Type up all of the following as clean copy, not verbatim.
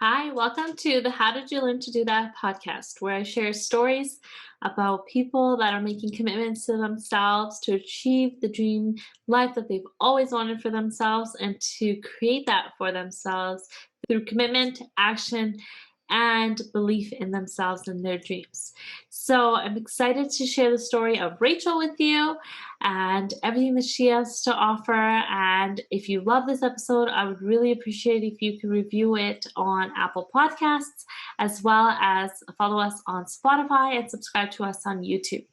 Hi, welcome to the How Did You Learn to Do That podcast, where I share stories about people that are making commitments to themselves to achieve the dream life that they've always wanted for themselves and to create that for themselves through commitment, action, and belief in themselves and their dreams. So I'm excited to share the story of Rachel with you and everything that she has to offer. And if you love this episode, I would really appreciate if you could review it on Apple Podcasts, as well as follow us on Spotify and subscribe to us on YouTube.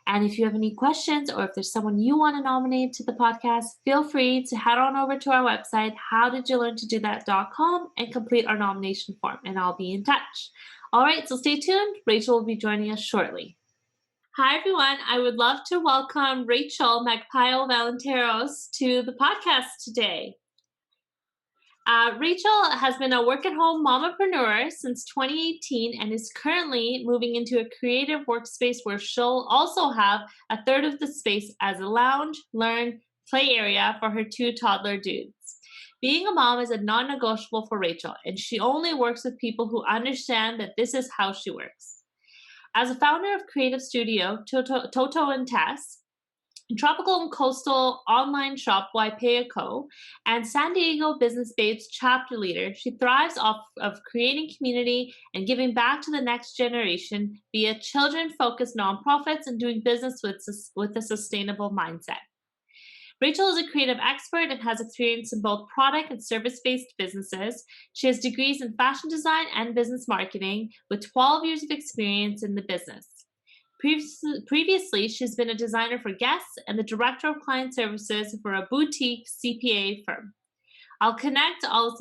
And if you have any questions or if there's someone you want to nominate to the podcast, feel free to head on over to our website, howdidyoulearntotothat.com, and complete our nomination form, and I'll be in touch. All right, so stay tuned. Rachel will be joining us shortly. Hi, everyone. I would love to welcome Rachel Magpayo-Valenteros to the podcast today. Rachel has been a work-at-home mompreneur since 2018 and is currently moving into a creative workspace where she'll also have a third of the space as a lounge, learn, play area for her two toddler dudes. Being a mom is a non-negotiable for Rachel, and she only works with people who understand that this is how she works. As a founder of creative studio Toto and Tess, tropical and coastal online shop Waipeaco, and San Diego Business Babes chapter leader, she thrives off of creating community and giving back to the next generation via children-focused nonprofits and doing business with a sustainable mindset. Rachel is a creative expert and has experience in both product and service-based businesses. She has degrees in fashion design and business marketing with 12 years of experience in the business. Previously, she's been a designer for guests and the director of client services for a boutique CPA firm. I'll connect all of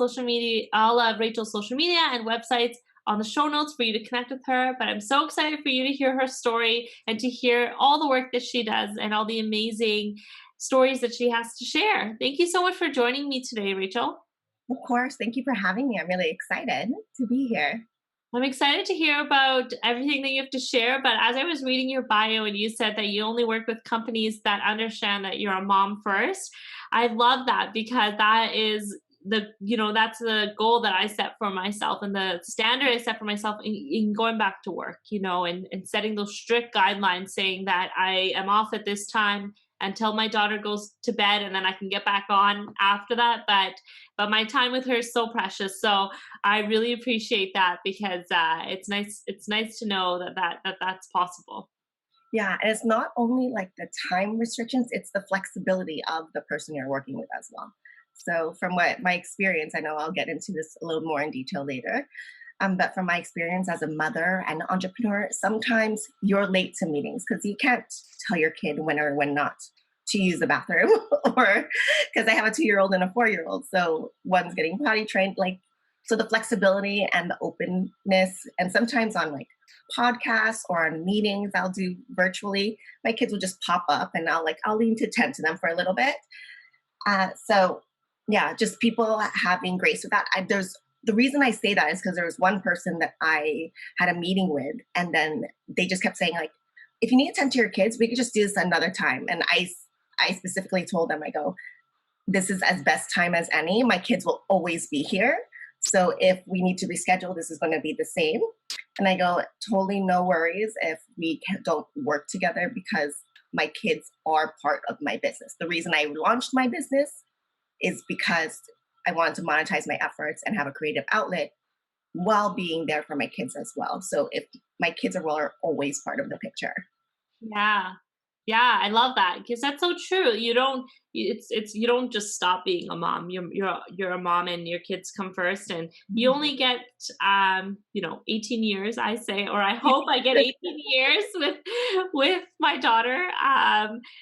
Rachel's social media and websites on the show notes for you to connect with her, but I'm so excited for you to hear her story and to hear all the work that she does and all the amazing stories that she has to share. Thank you so much for joining me today, Rachel. Of course. Thank you for having me. I'm really excited to be here. I'm excited to hear about everything that you have to share, but as I was reading your bio and you said that you only work with companies that understand that you're a mom first, I love that because that is that's the goal that I set for myself and the standard I set for myself in going back to work, and setting those strict guidelines saying that I am off at this time until my daughter goes to bed and then I can get back on after that. But my time with her is so precious. So I really appreciate that because it's nice to know that's possible. Yeah, and it's not only like the time restrictions, it's the flexibility of the person you're working with as well. So from what my experience, I know I'll get into this a little more in detail later. But from my experience as a mother and entrepreneur, sometimes you're late to meetings because you can't tell your kid when or when not to use the bathroom, or because I have a 2-year-old and a 4-year-old, so one's getting potty trained. So the flexibility and the openness, and sometimes on like podcasts or on meetings I'll do virtually, my kids will just pop up and I'll lean to tend to them for a little bit. So yeah, just people having grace with that. The reason I say that is because there was one person that I had a meeting with, and then they just kept saying like, if you need to tend to your kids, we could just do this another time. And I specifically told them, I go, this is as best time as any. My kids will always be here. So if we need to reschedule, this is going to be the same. And I go, totally no worries if we don't work together because my kids are part of my business. The reason I launched my business is because I wanted to monetize my efforts and have a creative outlet while being there for my kids as well. So if my kids are always part of the picture. Yeah. Yeah, I love that because that's so true. You don't just stop being a mom. You're a mom and your kids come first, and you only get 18 years, I say, or I hope I get 18 years with my daughter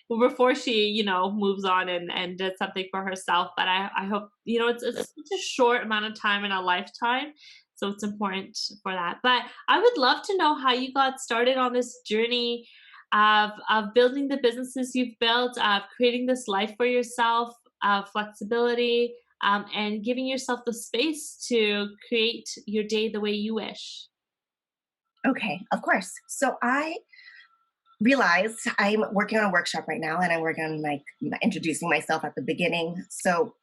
before she moves on and does something for herself. But I hope it's such a short amount of time in a lifetime. So it's important for that. But I would love to know how you got started on this journey of building the businesses you've built, of creating this life for yourself, of flexibility, and giving yourself the space to create your day the way you wish. Okay, of course. So I realized I'm working on a workshop right now, and I'm working on introducing myself at the beginning. So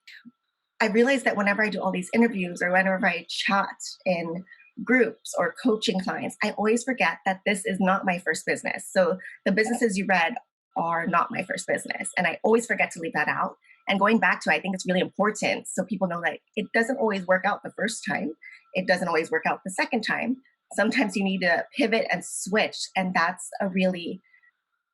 I realized that whenever I do all these interviews or whenever I chat in groups or coaching clients, I always forget that this is not my first business. So the businesses you read are not my first business. And I always forget to leave that out. And going back to, I think it's really important so people know that it doesn't always work out the first time. It doesn't always work out the second time. Sometimes you need to pivot and switch. And that's a really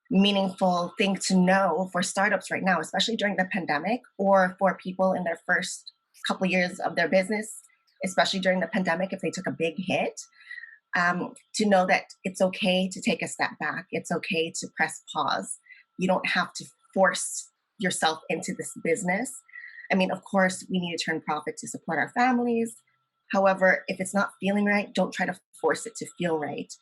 meaningful thing to know for startups right now, especially during the pandemic, or for people in their first couple years of their business, especially during the pandemic, if they took a big hit, to know that it's okay to take a step back. It's okay to press pause. You don't have to force yourself into this business. I mean, of course, we need to turn profit to support our families. However, if it's not feeling right, don't try to force it to feel right.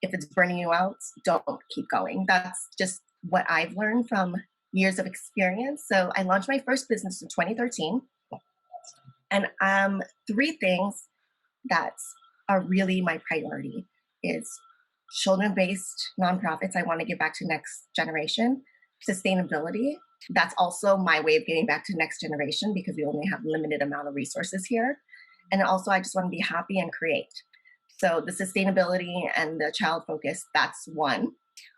If it's burning you out, don't keep going. That's just what I've learned from years of experience. So I launched my first business in 2013. And three things that are really my priority is children-based nonprofits. I want to give back to next generation. Sustainability. That's also my way of giving back to next generation because we only have limited amount of resources here. And also, I just want to be happy and create. So the sustainability and the child focus, that's one.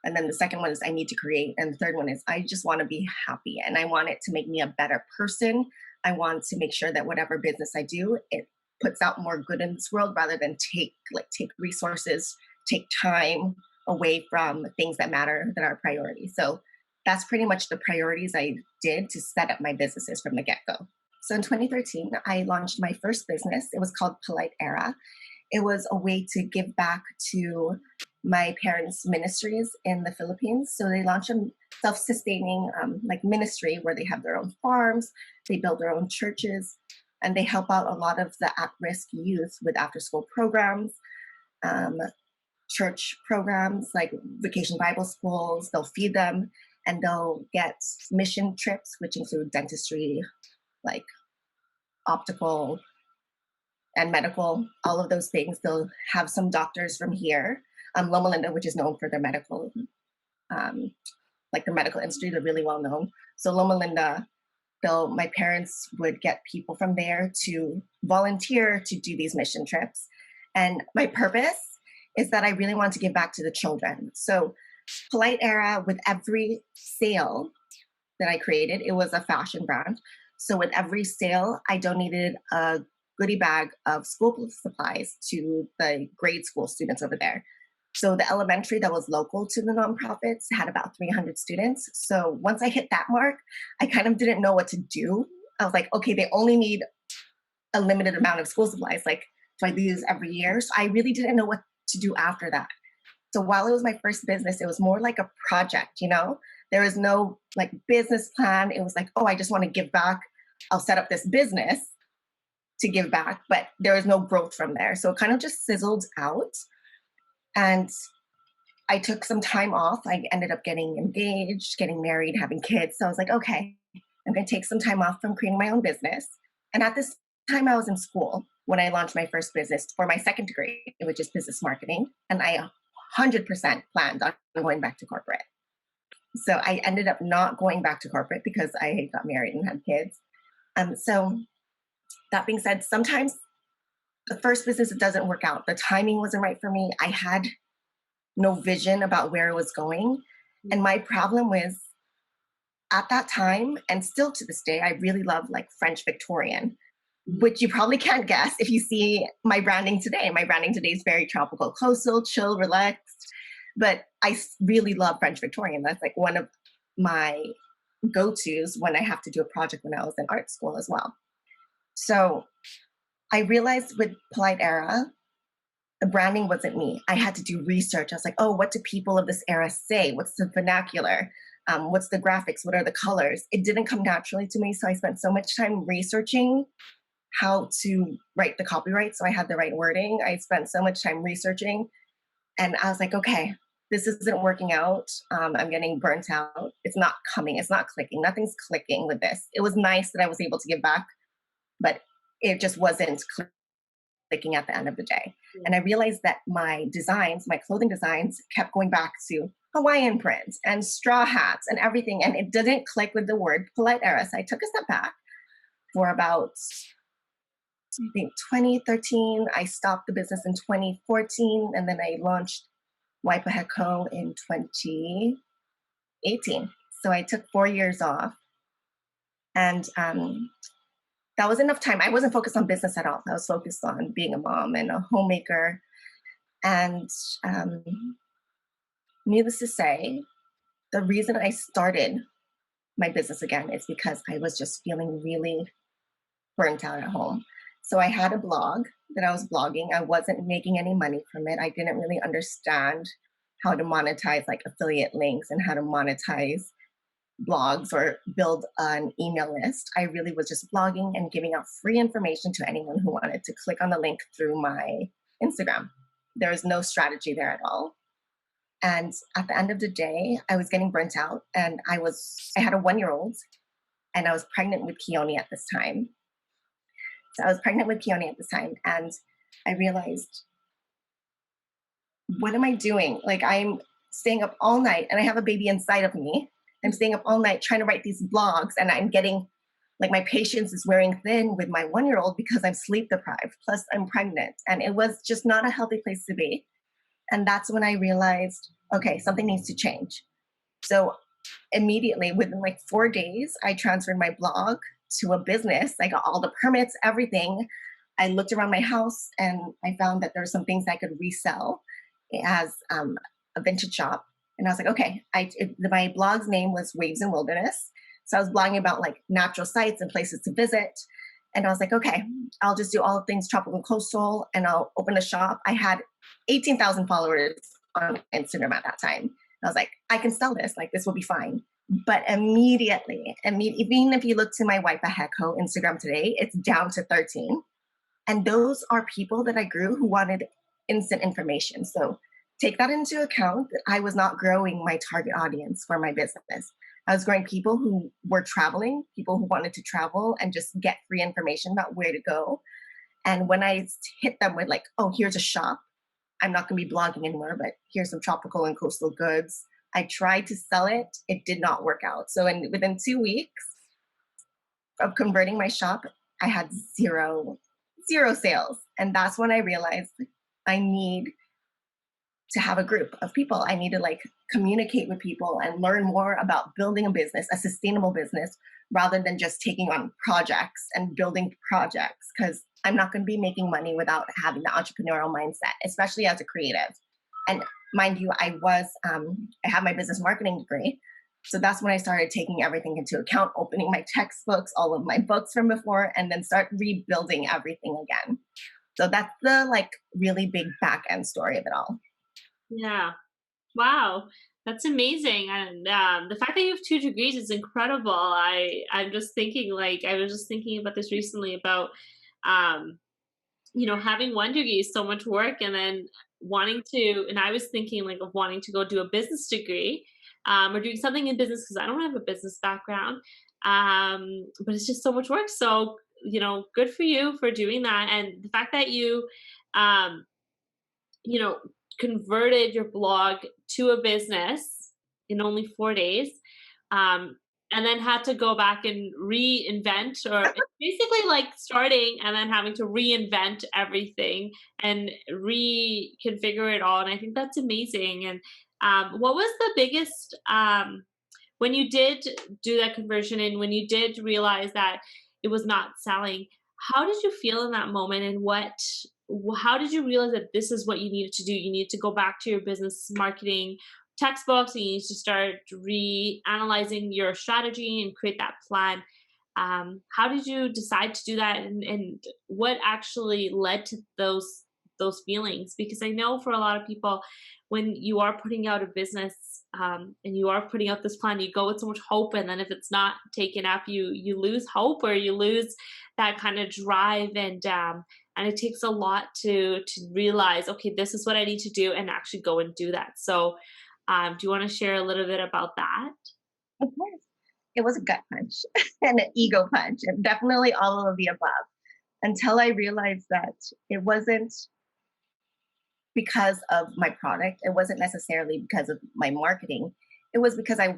And then the second one is I need to create. And the third one is I just want to be happy and I want it to make me a better person. I want to make sure that whatever business I do, it puts out more good in this world rather than take resources, take time away from things that matter, that are priorities. So that's pretty much the priorities I did to set up my businesses from the get-go. So in 2013, I launched my first business. It was called Polite Era. It was a way to give back to my parents' ministries in the Philippines. So they launched a self-sustaining ministry where they have their own farms, they build their own churches, and they help out a lot of the at-risk youth with after-school programs, church programs like vacation Bible schools. They'll feed them and they'll get mission trips, which include dentistry, like optical and medical, all of those things. They'll have some doctors from here. Loma Linda, which is known for their medical, the medical industry, they're really well known. So Loma Linda, my parents would get people from there to volunteer to do these mission trips. And my purpose is that I really want to give back to the children. So Polite Era, with every sale that I created, it was a fashion brand. So with every sale, I donated a goodie bag of school supplies to the grade school students over there. So the elementary that was local to the nonprofits had about 300 students. So once I hit that mark, I kind of didn't know what to do. I was like, okay, they only need a limited amount of school supplies. Like, do I do this every year? So I really didn't know what to do after that. So while it was my first business, it was more like a project, There was no business plan. It was like, oh, I just want to give back. I'll set up this business to give back, but there was no growth from there. So it kind of just sizzled out. And I took some time off. I ended up getting engaged, getting married, having kids. So I was like, okay, I'm going to take some time off from creating my own business. And at this time, I was in school when I launched my first business for my second degree, which is business marketing. And I 100% planned on going back to corporate. So I ended up not going back to corporate because I got married and had kids. So that being said, sometimes the first business, it doesn't work out. The timing wasn't right for me. I had no vision about where it was going. And my problem was at that time, and still to this day, I really love French Victorian, which you probably can't guess if you see my branding today. My branding today is very tropical, coastal, chill, relaxed. But I really love French Victorian. That's one of my go-tos when I have to do a project when I was in art school as well. So I realized with Polite Era, the branding wasn't me. I had to do research. I was like, oh, what do people of this era say? What's the vernacular? What's the graphics? What are the colors? It didn't come naturally to me. So I spent so much time researching how to write the copyright so I had the right wording. I spent so much time researching. And I was like, okay, this isn't working out. I'm getting burnt out. It's not coming. It's not clicking. Nothing's clicking with this. It was nice that I was able to give back, but it just wasn't clicking at the end of the day. And I realized that my designs, my clothing designs, kept going back to Hawaiian prints and straw hats and everything. And it didn't click with the word Polite Era. So I took a step back for about, I think, 2013. I stopped the business in 2014, and then I launched Wipe Ahead Co. in 2018. So I took 4 years off, and that was enough time. I wasn't focused on business at all. I was focused on being a mom and a homemaker. And um, needless to say, the reason I started my business again is because I was just feeling really burnt out at home. So I had a blog that I was blogging. I wasn't making any money from it. I didn't really understand how to monetize like affiliate links and how to monetize blogs or build an email list. I really was just blogging and giving out free information to anyone who wanted to click on the link through my Instagram. There was no strategy there at all. And at the end of the day, I was getting burnt out, and I had a 1 year old, and I was pregnant with Keone at this time. So I was pregnant with Keone at this time, and I realized, what am I doing? Like, I'm staying up all night, and I have a baby inside of me. I'm staying up all night trying to write these blogs, and I'm getting, like, my patience is wearing thin with my 1 year old because I'm sleep deprived. Plus, I'm pregnant, and it was just not a healthy place to be. And that's when I realized, okay, something needs to change. So immediately, within like 4 days, I transferred my blog to a business. I got all the permits, everything. I looked around my house, and I found that there were some things I could resell as a vintage shop. And I was like, okay, my blog's name was Waves and Wilderness. So I was blogging about like natural sites and places to visit. And I was like, okay, I'll just do all things tropical and coastal, and I'll open a shop. I had 18,000 followers on Instagram at that time. I was like, I can sell this. Like, this will be fine. But immediately, even if you look to my Wipe Ahead Co. Instagram today, it's down to 13. And those are people that I grew who wanted instant information. So take that into account that I was not growing my target audience for my business. I was growing people who were traveling, people who wanted to travel and just get free information about where to go. And when I hit them with like, oh, here's a shop, I'm not going to be blogging anymore, but here's some tropical and coastal goods. I tried to sell it. It did not work out. So within 2 weeks of converting my shop, I had zero sales. And that's when I realized I need to have a group of people. I need to like communicate with people and learn more about building a business, a sustainable business, rather than just taking on projects and building projects, because I'm not going to be making money without having the entrepreneurial mindset, especially as a creative. And mind you, I have my business marketing degree. So that's when I started taking everything into account, opening my textbooks, all of my books from before, and then start rebuilding everything again. So that's the like really big back end story of it all. Yeah. Wow, that's amazing, and, the fact that you have 2 degrees is incredible. I'm just thinking, like I was just thinking about this recently about, um, having 1 degree is so much work, and then I was thinking, like, of wanting to go do a business degree, or doing something in business because I don't have a business background, but it's just so much work, so, good for you for doing that, and the fact that um you know, converted your blog to a business in only 4 days, um, and then had to go back and reinvent, or it's basically like starting and then having to reinvent everything and reconfigure it all, and I think that's amazing, and, what was the biggest, when you did do that conversion and when you did realize that it was not selling, how did you feel in that moment, and how did you realize that this is what you needed to do? You need to go back to your business marketing textbooks, and you need to start reanalyzing your strategy and create that plan. How did you decide to do that, and what actually led to those feelings? Because I know for a lot of people, when you are putting out a business, and you are putting out this plan, you go with so much hope, and then if it's not taken up, you lose hope, or you lose that kind of drive, and it takes a lot to realize, okay, this is what I need to do, and actually go and do that. So, do you want to share a little bit about that? Of course. It was a gut punch and an ego punch, and definitely all of the above, until I realized that it wasn't because of my product. It wasn't necessarily because of my marketing. It was because I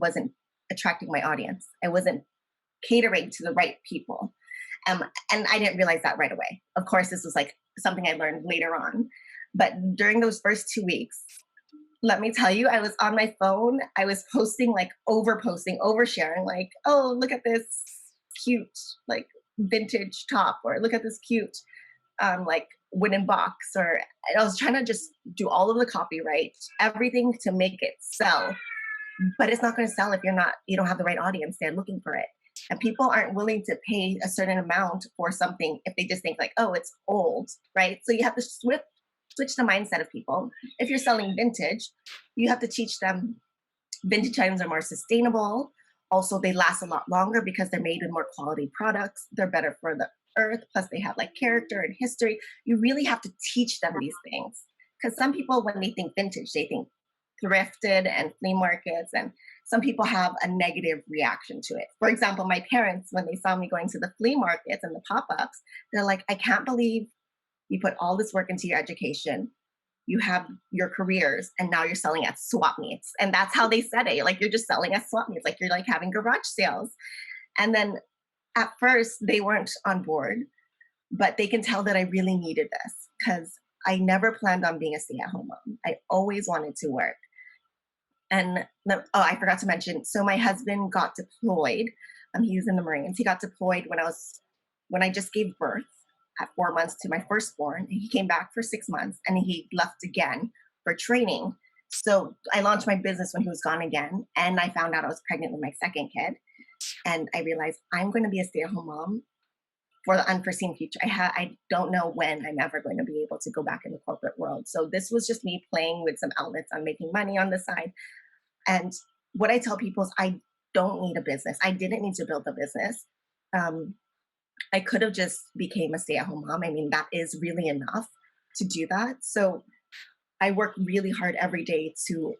wasn't attracting my audience. I wasn't catering to the right people. Um, and I didn't realize that right away. Of course, this was like something I learned later on. But during those first 2 weeks, let me tell you, I was on my phone. I was posting, like over posting, oversharing, like, oh, look at this cute, like vintage top, or look at this cute, like wooden box. Or I was trying to just do all of the copyright, everything to make it sell. But it's not going to sell if you don't have the right audience there looking for it. And people aren't willing to pay a certain amount for something if they just think like, oh, it's old, right? So you have to switch the mindset of people. If you're selling vintage, you have to teach them vintage items are more sustainable. Also, they last a lot longer because they're made with more quality products. They're better for the earth. Plus, they have like character and history. You really have to teach them these things. Because some people, when they think vintage, they think thrifted and flea markets. And some people have a negative reaction to it. For example, my parents, when they saw me going to the flea markets and the pop ups, they're like, I can't believe you put all this work into your education. You have your careers, and now you're selling at swap meets. And that's how they said it. Like, you're just selling at swap meets, like you're like having garage sales. And then at first they weren't on board, but they can tell that I really needed this because I never planned on being a stay-at-home mom. I always wanted to work. And I forgot to mention. So my husband got deployed. He was in the Marines. He got deployed when I just gave birth at 4 months to my firstborn. He came back for 6 months, and he left again for training. So I launched my business when he was gone again, and I found out I was pregnant with my second kid. And I realized I'm going to be a stay-at-home mom for the unforeseen future. I don't know when I'm ever going to be able to go back in the corporate world. So this was just me playing with some outlets on making money on the side. And what I tell people is I don't need a business. I didn't need to build a business. I could have just became a stay-at-home mom. I mean, that is really enough to do that. So I work really hard every day to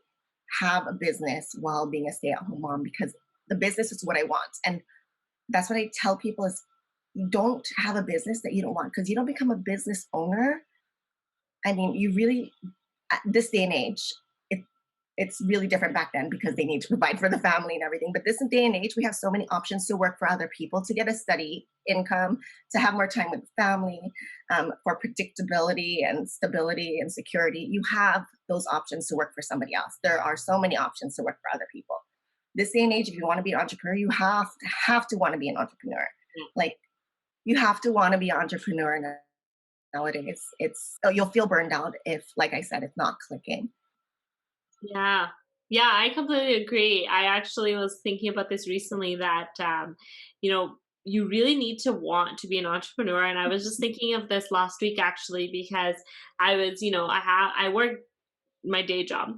have a business while being a stay-at-home mom, because the business is what I want. And that's what I tell people is, you don't have a business that you don't want, because you don't become a business owner. I mean, you really, at this day and age, it's really different back then because they need to provide for the family and everything. But this day and age, we have so many options to work for other people, to get a steady income, to have more time with the family, for predictability and stability and security. You have those options to work for somebody else. There are so many options to work for other people. This day and age, if you want to be an entrepreneur, you have to want to be an entrepreneur. Like, you have to want to be an entrepreneur nowadays. You'll feel burned out if, like I said, it's not clicking. Yeah. Yeah, I completely agree. I actually was thinking about this recently that, you really need to want to be an entrepreneur. And I was just thinking of this last week actually, because I was, I work my day job,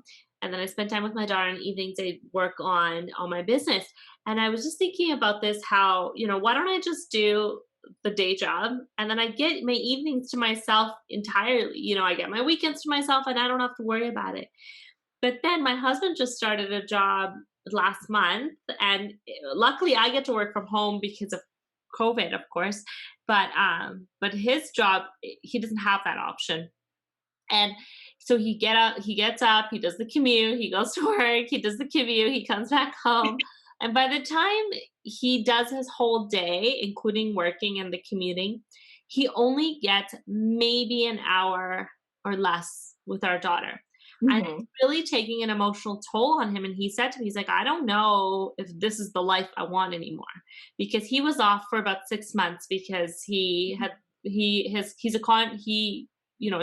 and then I spend time with my daughter, and evenings I work on my business. And I was just thinking about this, how, why don't I just do the day job, and then I get my evenings to myself entirely. I get my weekends to myself, and I don't have to worry about it. But then my husband just started a job last month, and luckily I get to work from home because of COVID, of course. But his job, he doesn't have that option. And so he gets up, he does the commute, he goes to work, he does the commute, he comes back home. And by the time he does his whole day, including working and the commuting, he only gets maybe an hour or less with our daughter. And Hmm. it's really taking an emotional toll on him. And he said to me, he's like, I don't know if this is the life I want anymore. Because he was off for about 6 months because is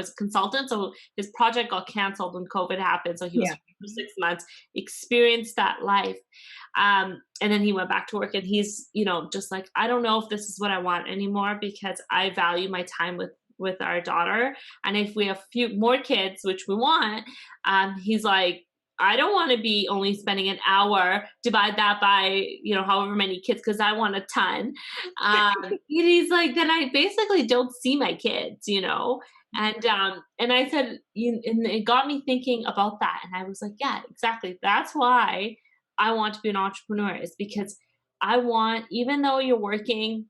a consultant. So his project got canceled when COVID happened. So he was Yeah. for 6 months, experienced that life. And then he went back to work, and he's, just like, I don't know if this is what I want anymore, because I value my time with our daughter. And if we have few more kids, which we want, he's like, I don't want to be only spending an hour, divide that by, however many kids, because I want a ton. He's like, then I basically don't see my kids. And I said, and it got me thinking about that. And I was like, yeah, exactly. That's why I want to be an entrepreneur, is because I want, even though you're working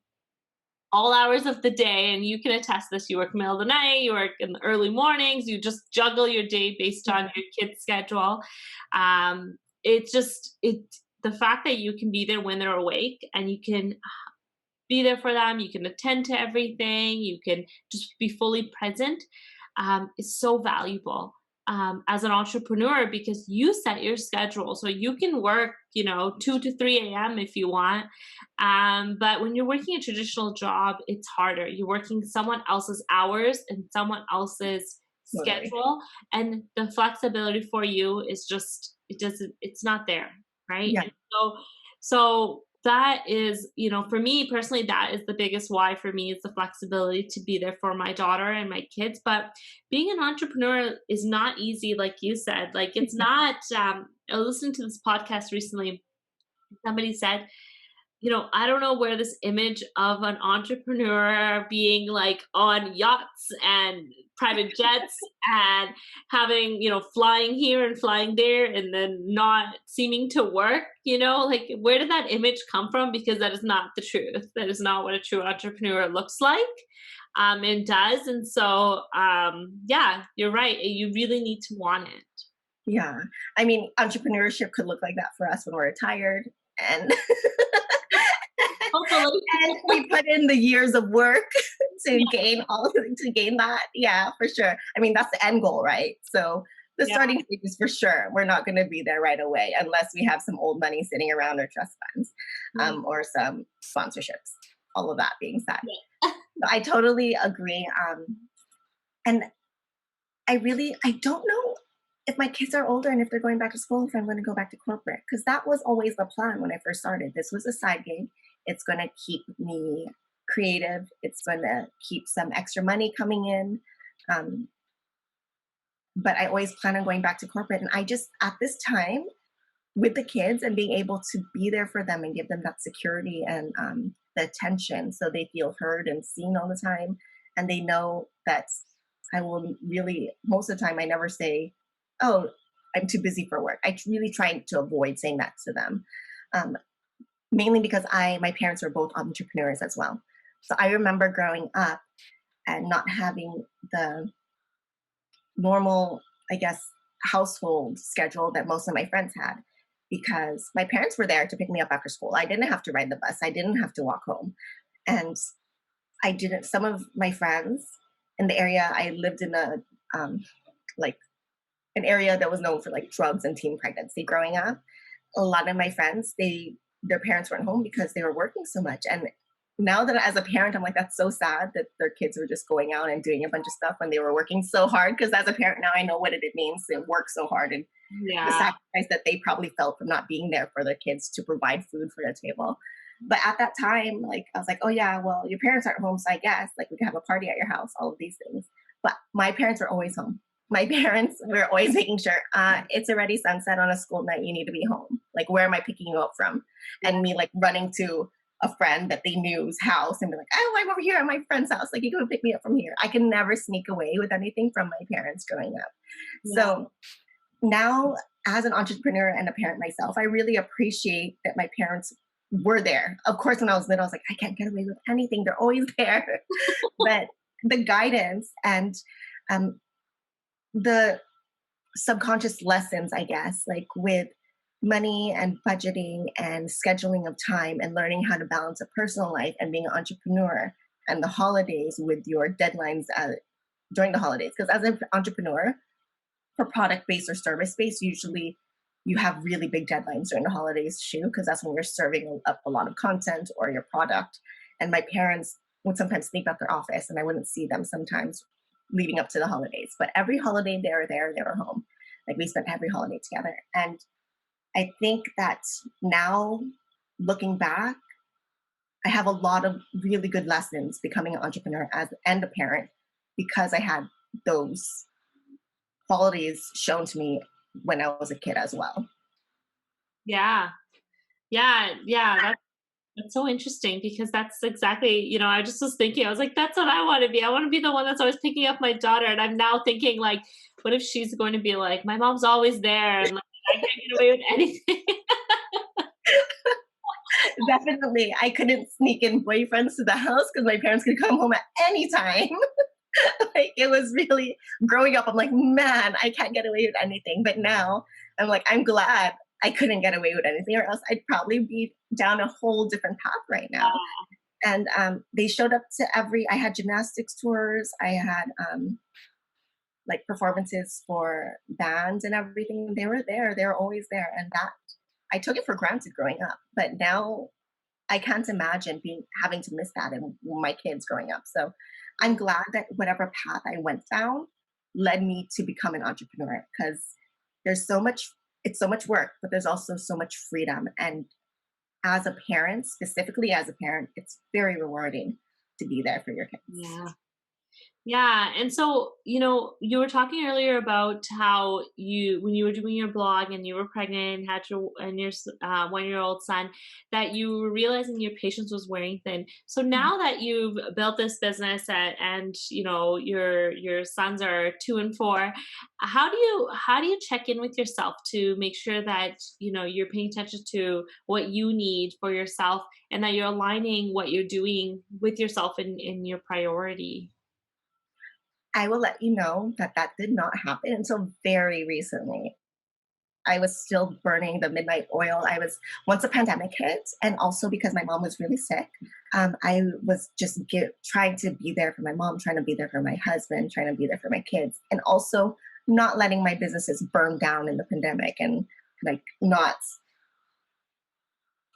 all hours of the day, and you can attest this, you work middle of the night, you work in the early mornings, you just juggle your day based on your kid's schedule. It's just, the fact that you can be there when they're awake and you can be there for them, you can attend to everything, you can just be fully present, is so valuable as an entrepreneur because you set your schedule. So you can work, 2 to 3 a.m. if you want. But when you're working a traditional job, it's harder. You're working someone else's hours and someone else's Totally. schedule. And the flexibility for you is just, it's not there. Right. Yeah. And so that is, for me personally, that is the biggest why for me is the flexibility to be there for my daughter and my kids. But being an entrepreneur is not easy, like you said. Like it's not. I listened to this podcast recently. Somebody said, I don't know where this image of an entrepreneur being like on yachts and private jets and having, flying here and flying there and then not seeming to work, like where did that image come from? Because that is not the truth. That is not what a true entrepreneur looks like and does. And so, yeah, you're right. You really need to want it. Yeah. I mean, entrepreneurship could look like that for us when we're retired and Hopefully. and we put in the years of work to gain that. Yeah, for sure. I mean, that's the end goal, right? So the Yeah. starting stage is for sure. We're not going to be there right away unless we have some old money sitting around or trust funds, Yeah. or some sponsorships. All of that being said, Yeah. so I totally agree. And I don't know if my kids are older and if they're going back to school, if I'm going to go back to corporate, because that was always the plan when I first started. This was a side gig. It's going to keep me creative. It's going to keep some extra money coming in. Um, but I always plan on going back to corporate. And I just, at this time, with the kids and being able to be there for them and give them that security and the attention so they feel heard and seen all the time. And they know that I will really, most of the time, I never say, oh, I'm too busy for work. I really try to avoid saying that to them. Um, Mainly because my parents were both entrepreneurs as well. So I remember growing up and not having the normal, I guess, household schedule that most of my friends had because my parents were there to pick me up after school. I didn't have to ride the bus. I didn't have to walk home. And some of my friends in the area, I lived in like an area that was known for like drugs and teen pregnancy growing up. A lot of my friends, their parents weren't home because they were working so much. And now that as a parent, I'm like, that's so sad that their kids were just going out and doing a bunch of stuff when they were working so hard. Because as a parent now, I know what it means to work so hard and the Yeah. sacrifice that they probably felt from not being there for their kids to provide food for their table. But at that time, like I was like, oh yeah, well, your parents aren't home, so I guess like we can have a party at your house, all of these things. But my parents were always home. My parents were always making sure it's already sunset on a school night. You need to be home. Like, where am I picking you up from? And me like running to a friend that they knew's house and be like, oh, I'm over here at my friend's house. Like, you can pick me up from here. I can never sneak away with anything from my parents growing up. Yeah. So now, as an entrepreneur and a parent myself, I really appreciate that my parents were there. Of course, when I was little, I was like, I can't get away with anything. They're always there. But the guidance and the subconscious lessons, I guess, like with money and budgeting and scheduling of time and learning how to balance a personal life and being an entrepreneur and the holidays with your deadlines during the holidays. Because as an entrepreneur, for product based or service based, usually you have really big deadlines during the holidays too, because that's when you're serving up a lot of content or your product. And my parents would sometimes sneak out their office and I wouldn't see them sometimes leading up to the holidays. But every holiday they were there, they were home. Like, we spent every holiday together. And I think that now, looking back, I have a lot of really good lessons becoming an entrepreneur and a parent because I had those qualities shown to me when I was a kid as well. Yeah. Yeah. Yeah. That's so interesting because that's exactly, I just was thinking, I was like, that's what I want to be. I want to be the one that's always picking up my daughter. And I'm now thinking, like, what if she's going to be like, my mom's always there and like, I can't get away with anything? Definitely, I couldn't sneak in boyfriends to the house because my parents could come home at any time. Like, it was really growing up. I'm like, man, I can't get away with anything. But now I'm like, I'm glad I couldn't get away with anything, or else I'd probably be down a whole different path right Yeah. now. And they showed up to I had gymnastics tours, I had like performances for bands and everything. They were there, they were always there. And that I took it for granted growing up. But now I can't imagine being having to miss that in my kids growing up. So I'm glad that whatever path I went down led me to become an entrepreneur, because there's so much it's so much work, but there's also so much freedom. And as a parent, specifically as a parent, it's very rewarding to be there for your kids. Yeah. Yeah, and so, you were talking earlier about how when you were doing your blog and you were pregnant and had your 1-year-old son, that you were realizing your patience was wearing thin. So now that you've built this business and your sons are 2 and 4, how do you check in with yourself to make sure that you're paying attention to what you need for yourself and that you're aligning what you're doing with yourself in your priority? I will let you know that that did not happen until very recently. I was still burning the midnight oil. I was once the pandemic hit, and also because my mom was really sick, I was just trying to be there for my mom, trying to be there for my husband, trying to be there for my kids, and also not letting my businesses burn down in the pandemic, and like not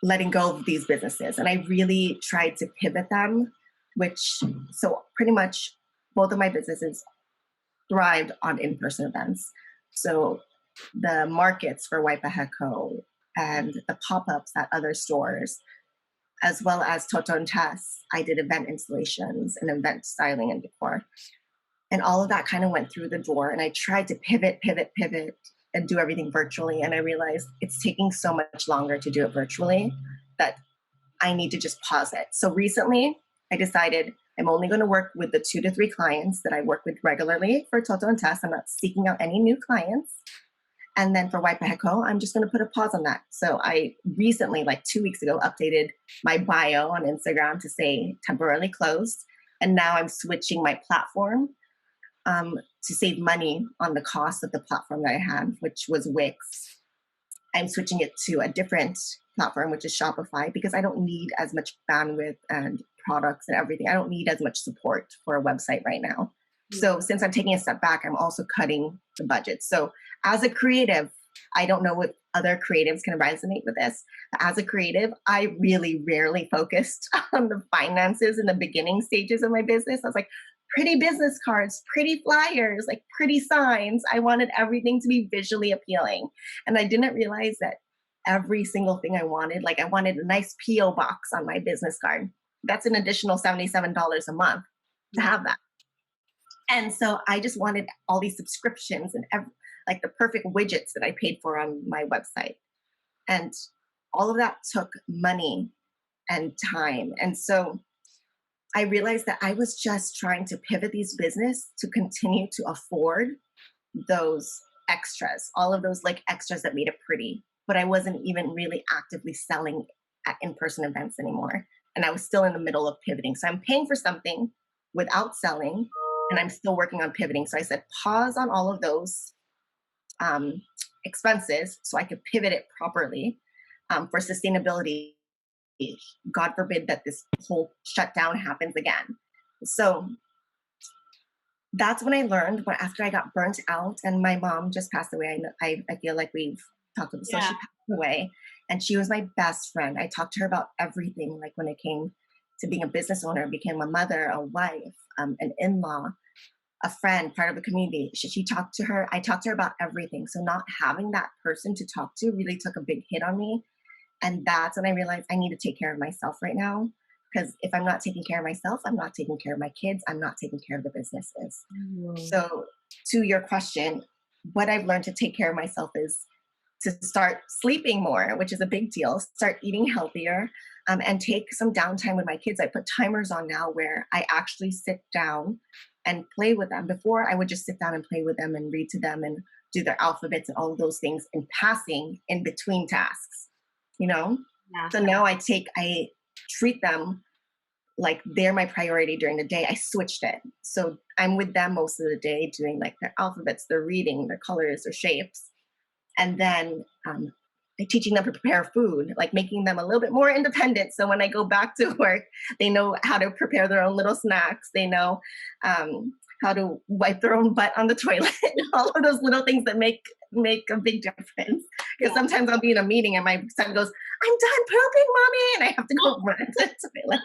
letting go of these businesses. And I really tried to pivot them, which so pretty much both of my businesses thrived on in-person events. So the markets for Waipaheco and the pop-ups at other stores, as well as Toto and Tess, I did event installations and event styling and decor. And all of that kind of went through the door. And I tried to pivot, and do everything virtually. And I realized it's taking so much longer to do it virtually that I need to just pause it. So recently, I decided I'm only going to work with the 2 to 3 clients that I work with regularly for Toto and Tess. I'm not seeking out any new clients. And then for Waipaheco, I'm just going to put a pause on that. So I recently, like 2 weeks ago, updated my bio on Instagram to say temporarily closed. And now I'm switching my platform to save money on the cost of the platform that I had, which was Wix. I'm switching it to a different platform, which is Shopify, because I don't need as much bandwidth and products and everything. I don't need as much support for a website right now. So since I'm taking a step back, I'm also cutting the budget. So as a creative, I don't know what other creatives can resonate with this. As a creative, I really rarely focused on the finances in the beginning stages of my business. I was like, pretty business cards, pretty flyers, like pretty signs. I wanted everything to be visually appealing. And I didn't realize that every single thing I wanted, like I wanted a nice P.O. box on my business card. That's an additional $77 a month to Yeah. have that. And so I just wanted all these subscriptions and like the perfect widgets that I paid for on my website. And all of that took money and time. And so I realized that I was just trying to pivot these business to continue to afford those extras, all of those like extras that made it pretty. But I wasn't even really actively selling at in-person events anymore. And I was still in the middle of pivoting. So I'm paying for something without selling, and I'm still working on pivoting. So I said, pause on all of those um, expenses so I could pivot it properly for sustainability. God forbid that this whole shutdown happens again. So that's when I learned. But after I got burnt out, and my mom just passed away, I feel like we've talked about. So Yeah. she passed away, and she was my best friend. I talked to her about everything, like when it came to being a business owner, became a mother, a wife, an in-law, a friend, part of the community. She talked to her. I talked to her about everything. So not having that person to talk to really took a big hit on me. And that's when I realized I need to take care of myself right now. Because if I'm not taking care of myself, I'm not taking care of my kids, I'm not taking care of the businesses. Mm. So, to your question, what I've learned to take care of myself is to start sleeping more, which is a big deal, start eating healthier, and take some downtime with my kids. I put timers on now where I actually sit down and play with them. Before, I would just sit down and play with them and read to them and do their alphabets and all of those things in passing in between tasks, you know? Yeah. So now I treat them like they're my priority during the day. I switched it. So I'm with them most of the day doing like their alphabets, their reading, their colors, their shapes. And then teaching them to prepare food, like making them a little bit more independent. So when I go back to work, they know how to prepare their own little snacks. They know how to wipe their own butt on the toilet. All of those little things that make a big difference. Because Yeah. sometimes I'll be in a meeting and my son goes, "I'm done pooping, mommy," and I have to go run to the toilet.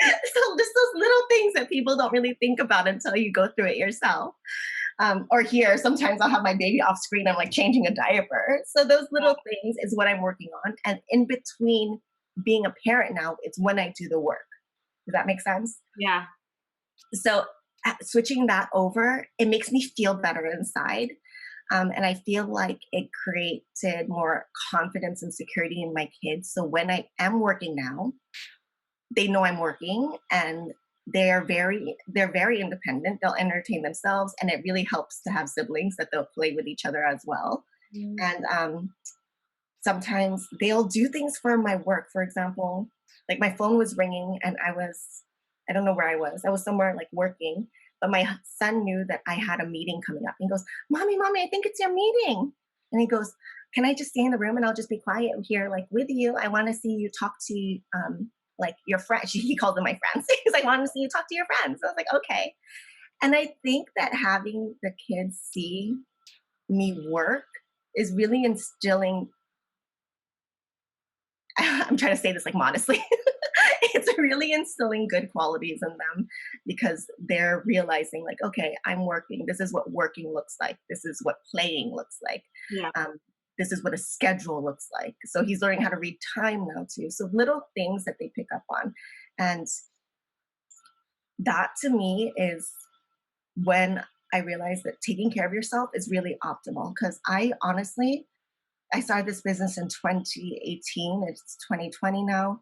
So just those little things that people don't really think about until you go through it yourself. Or here, sometimes I'll have my baby off screen. I'm like changing a diaper. So those little things is what I'm working on. And in between being a parent now, it's when I do the work. Does that make sense? Yeah. So switching that over, it makes me feel better inside. And I feel like it created more confidence and security in my kids. So when I am working now, they know I'm working and they're very independent. They'll entertain themselves, and it really helps to have siblings that they'll play with each other as well. Mm. And sometimes they'll do things for my work. For example, like my phone was ringing and I don't know where I was. I was somewhere like working, but my son knew that I had a meeting coming up. He goes, Mommy, I think it's your meeting. And he goes, "Can I just stay in the room and I'll just be quiet here, like with you? I want to see you talk to like your friends." He calls them my friends. He's like, "I want to see you talk to your friends." I was like, "Okay." And I think that having the kids see me work is really instilling, I'm trying to say this like modestly. It's really instilling good qualities in them because they're realizing, like, okay, I'm working. This is what working looks like. This is what playing looks like. Yeah. Um, this is what a schedule looks like. So he's learning how to read time now too. So little things that they pick up on. And that to me is when I realized that taking care of yourself is really optimal. Because I started this business in 2018. It's 2020 now.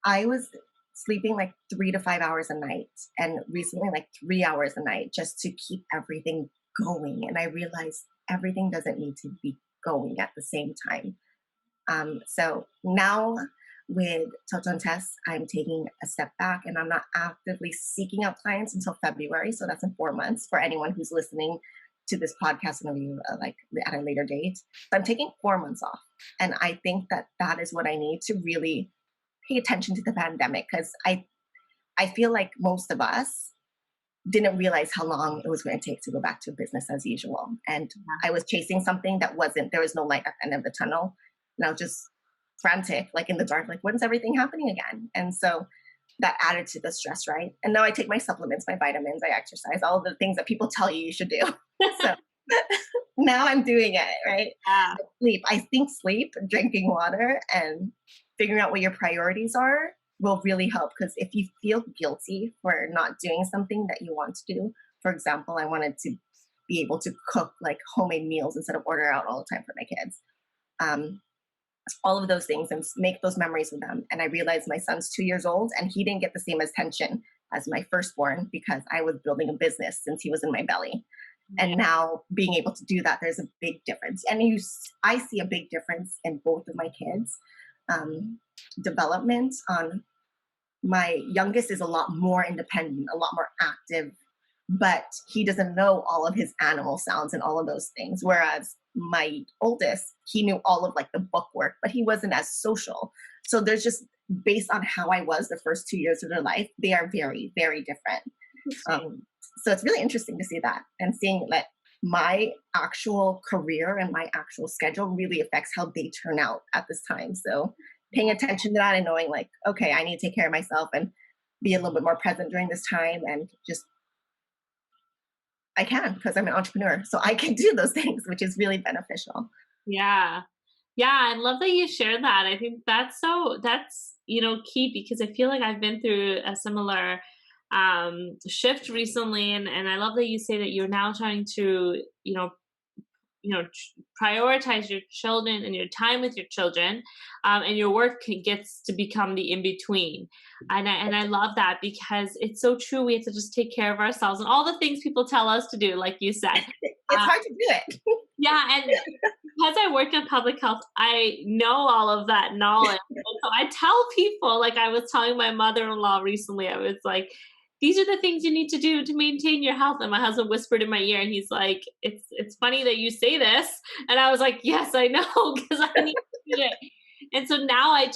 I was sleeping like 3 to 5 hours a night, and recently like 3 hours a night just to keep everything going. And I realized everything doesn't need to be going at the same time. So now with Toton Test, I'm taking a step back and I'm not actively seeking out clients until February. So that's in 4 months for anyone who's listening to this podcast interview like at a later date. So I'm taking 4 months off. And I think that that is what I need to really pay attention to the pandemic, because I feel like most of us didn't realize how long it was going to take to go back to business as usual. And I was chasing something that there was no light at the end of the tunnel. And I was just frantic, like in the dark, like, when's everything happening again? And so that added to the stress, right? And now I take my supplements, my vitamins, I exercise, all the things that people tell you should do. So now I'm doing it, right? Yeah. Sleep. I think sleep, drinking water, and figuring out what your priorities are will really help. Because if you feel guilty for not doing something that you want to do, for example, I wanted to be able to cook like homemade meals instead of order out all the time for my kids. All of those things and make those memories with them. And I realized my son's 2 years old and he didn't get the same attention as my firstborn because I was building a business since he was in my belly. And now being able to do that, there's a big difference. And I see a big difference in both of my kids' development. On my youngest is a lot more independent, a lot more active, but he doesn't know all of his animal sounds and all of those things. Whereas my oldest, he knew all of like the book work, but he wasn't as social. So there's just, based on how I was the first 2 years of their life, they are very, very different. So it's really interesting to see that and seeing that my actual career and my actual schedule really affects how they turn out at this time. So paying attention to that and knowing like, okay, I need to take care of myself and be a little bit more present during this time, and just I can, because I'm an entrepreneur, so I can do those things, which is really beneficial. Yeah. Yeah, I love that you shared that. I think that's key because I feel like I've been through a similar shift recently, and I love that you say that you're now trying to, prioritize your children and your time with your children, and your work gets to become the in between. And I love that because it's so true. We have to just take care of ourselves and all the things people tell us to do, like you said. It's hard to do it. Yeah, and because I work in public health, I know all of that knowledge. And so I tell people, like I was telling my mother-in-law recently, I was like, these are the things you need to do to maintain your health. And my husband whispered in my ear and he's like, it's funny that you say this. And I was like, yes, I know, because I need to do it. And so now I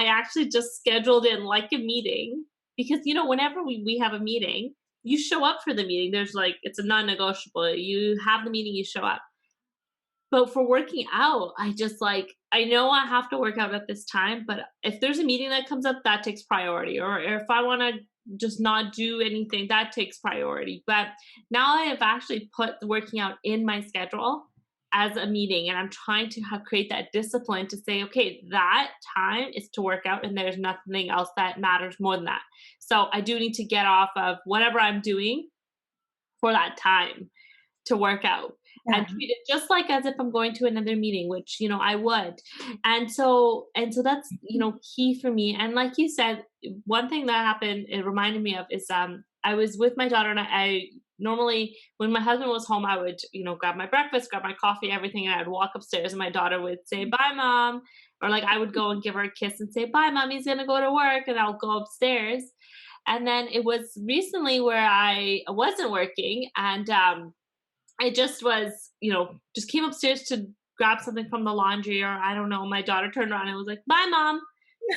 actually just scheduled in like a meeting because, whenever we have a meeting, you show up for the meeting. There's like, it's a non negotiable. You have the meeting, you show up. But for working out, I just like, I know I have to work out at this time, but if there's a meeting that comes up, that takes priority. Or if I want to just not do anything, that takes priority. But now I have actually put the working out in my schedule as a meeting, and I'm trying to create that discipline to say, okay, that time is to work out, and there's nothing else that matters more than that. So I do need to get off of whatever I'm doing for that time to work out Yeah. and treat it just like as if I'm going to another meeting, which, I would. And so that's, key for me. And like you said, one thing that happened, it reminded me of is, I was with my daughter and I normally, when my husband was home, I would, grab my breakfast, grab my coffee, everything. And I'd walk upstairs and my daughter would say, bye, mom. Or like I would go and give her a kiss and say, bye, mommy's going to go to work. And I'll go upstairs. And then it was recently where I wasn't working and, I just was, just came upstairs to grab something from the laundry, or I don't know. My daughter turned around and was like, bye, mom.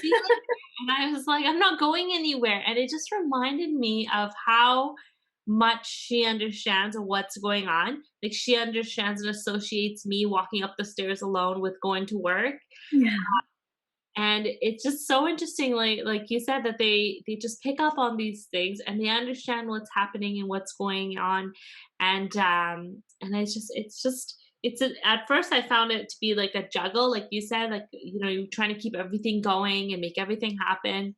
See you later. And I was like, I'm not going anywhere. And it just reminded me of how much she understands of what's going on. Like she understands and associates me walking up the stairs alone with going to work. Yeah. And it's just so interesting, like you said, that they just pick up on these things and they understand what's happening and what's going on. And at first I found it to be like a juggle, like you said, like you're trying to keep everything going and make everything happen.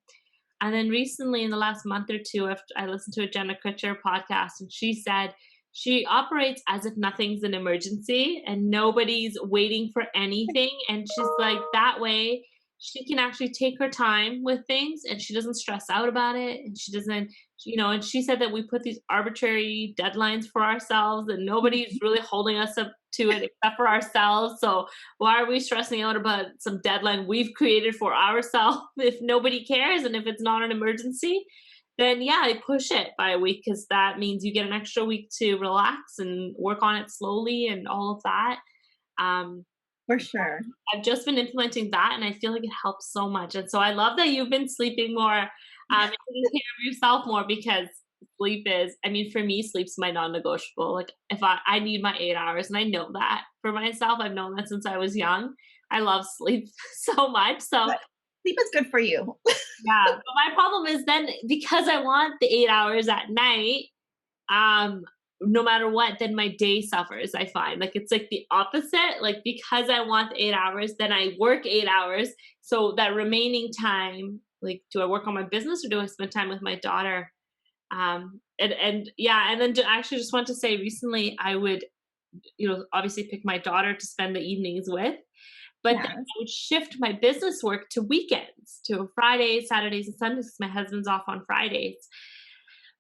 And then recently, in the last month or two, after I listened to a Jenna Kutcher podcast, and she said she operates as if nothing's an emergency and nobody's waiting for anything. And she's like, that way she can actually take her time with things and she doesn't stress out about it. And she doesn't, and she said that we put these arbitrary deadlines for ourselves and nobody's really holding us up to it except for ourselves. So why are we stressing out about some deadline we've created for ourselves if nobody cares and if it's not an emergency? Then yeah, I push it by a week because that means you get an extra week to relax and work on it slowly and all of that. Um, For sure. I've just been implementing that and I feel like it helps so much. And so I love that you've been sleeping more, and taking care of yourself more because sleep is, I mean, for me, sleep's my non-negotiable. Like if I need my 8 hours and I know that for myself, I've known that since I was young. I love sleep so much. So But sleep is good for you. yeah, but my problem is then because I want the 8 hours at night, um, no matter what, then my day suffers, I find. Like it's like the opposite. Like because I want the 8 hours, then I work 8 hours. So that remaining time, like do I work on my business or do I spend time with my daughter? And yeah, and then actually just want to say recently I would, obviously pick my daughter to spend the evenings with, but then Yes. I would shift my business work to weekends, to Fridays, Saturdays, and Sundays. 'Cause my husband's off on Fridays.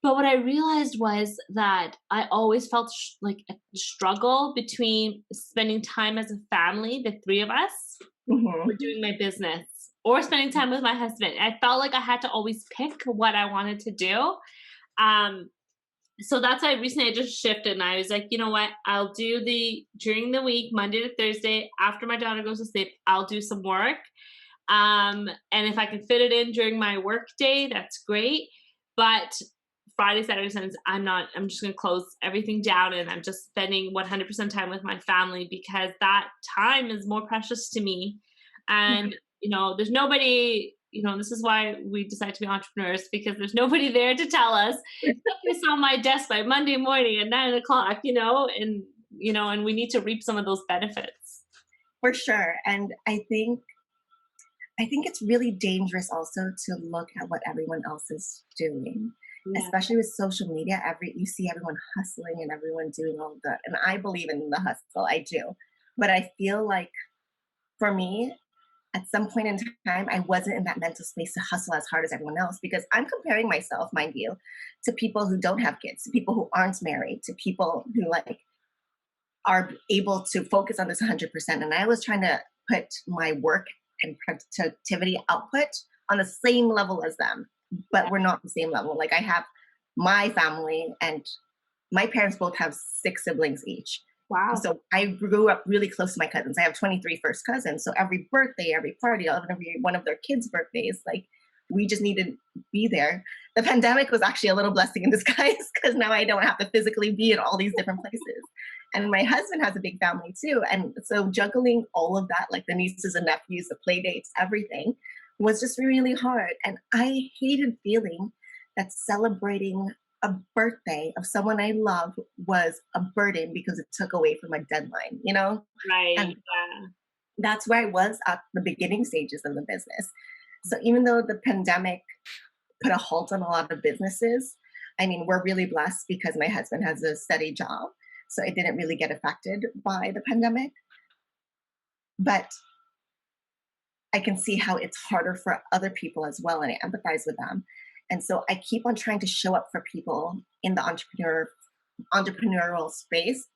But what I realized was that I always felt like a struggle between spending time as a family, the three of us, or Hmm. doing my business, or spending time with my husband. I felt like I had to always pick what I wanted to do. Um, so that's why recently I just shifted and I was like, you know what? I'll do during the week, Monday to Thursday, after my daughter goes to sleep, I'll do some work. And if I can fit it in during my work day, that's great. But Friday, Saturday, Sundays, I'm just going to close everything down and I'm just spending 100% time with my family because that time is more precious to me. And, there's nobody, this is why we decide to be entrepreneurs because there's nobody there to tell us, put this on my desk by Monday morning at 9 o'clock, and we need to reap some of those benefits. For sure. And I think it's really dangerous also to look at what everyone else is doing, Yeah. especially with social media. You see everyone hustling and everyone doing all of that. And I believe in the hustle, I do. But I feel like for me, at some point in time, I wasn't in that mental space to hustle as hard as everyone else because I'm comparing myself, mind you, to people who don't have kids, to people who aren't married, to people who like are able to focus on this 100%. And I was trying to put my work and productivity output on the same level as them, but we're not the same level. Like I have my family, and my parents both have 6 siblings each. Wow. So I grew up really close to my cousins. I have 23 first cousins. So every birthday, every party, every one of their kids' birthdays, like we just needed to be there. The pandemic was actually a little blessing in disguise because now I don't have to physically be in all these different places. And my husband has a big family too. And so juggling all of that, like the nieces and nephews, the play dates, everything was just really hard. And I hated feeling that celebrating a birthday of someone I love was a burden because it took away from a deadline, you know? Right. And that's where I was at the beginning stages of the business. So even though the pandemic put a halt on a lot of businesses, I mean, we're really blessed because my husband has a steady job. So it didn't really get affected by the pandemic. But I can see how it's harder for other people as well, and I empathize with them. And so I keep on trying to show up for people in the entrepreneurial space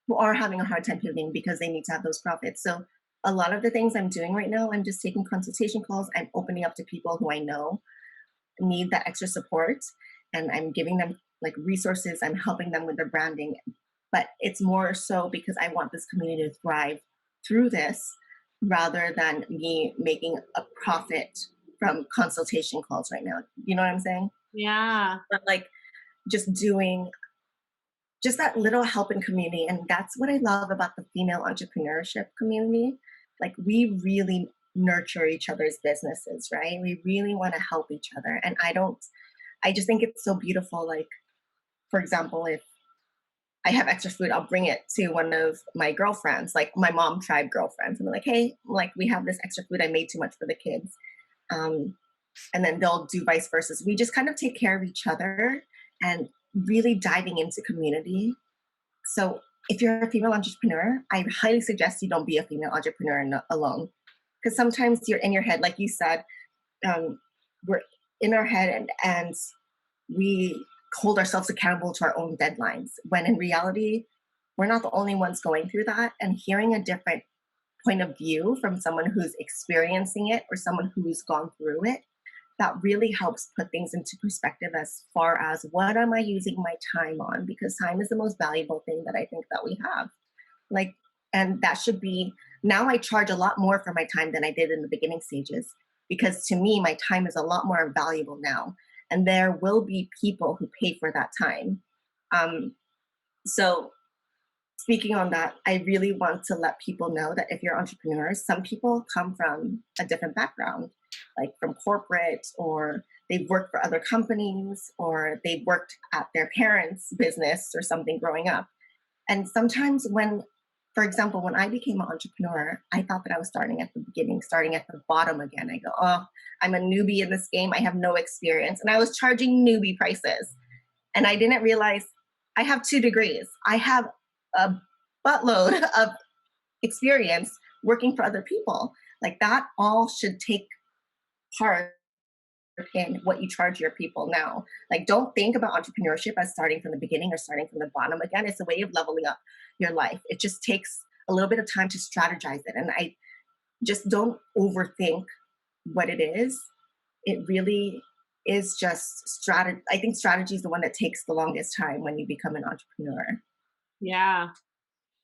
who are having a hard time pivoting because they need to have those profits. So a lot of the things I'm doing right now, I'm just taking consultation calls. I'm opening up to people who I know need that extra support, and I'm giving them like resources. I'm helping them with their branding, but it's more so because I want this community to thrive through this rather than me making a profit from consultation calls right now. You know what I'm saying? Yeah. But like just doing just that little help in community. And that's what I love about the female entrepreneurship community. Like we really nurture each other's businesses, right? We really want to help each other. And I just think it's so beautiful. Like, for example, if I have extra food, I'll bring it to one of my girlfriends, like my mom tribe girlfriends. And I'm like, hey, like we have this extra food. I made too much for the kids. Um, and then they'll do vice versa. So we just kind of take care of each other and really diving into community. So if you're a female entrepreneur, I highly suggest you don't be a female entrepreneur alone. Because sometimes you're in your head, like you said, um, we're in our head and we hold ourselves accountable to our own deadlines when in reality we're not the only ones going through that, and hearing a different point of view from someone who's experiencing it or someone who's gone through it, that really helps put things into perspective as far as what am I using my time on, because time is the most valuable thing that I think that we have. Like, and that should be, now I charge a lot more for my time than I did in the beginning stages, because to me my time is a lot more valuable now, and there will be people who pay for that time. So speaking on that, I really want to let people know that if you're entrepreneurs, some people come from a different background, like from corporate, or they've worked for other companies, or they've worked at their parents' business or something growing up. And sometimes when, for example, when I became an entrepreneur, I thought that I was starting at the beginning, starting at the bottom again. I go, oh, I'm a newbie in this game. I have no experience. And I was charging newbie prices. And I didn't realize I have 2 degrees. I have a buttload of experience working for other people. Like that all should take part in what you charge your people now. Like don't think about entrepreneurship as starting from the beginning or starting from the bottom again. It's a way of leveling up your life. It just takes a little bit of time to strategize it. And I just don't overthink what it is. It really is just strategy. I think strategy is the one that takes the longest time when you become an entrepreneur. Yeah.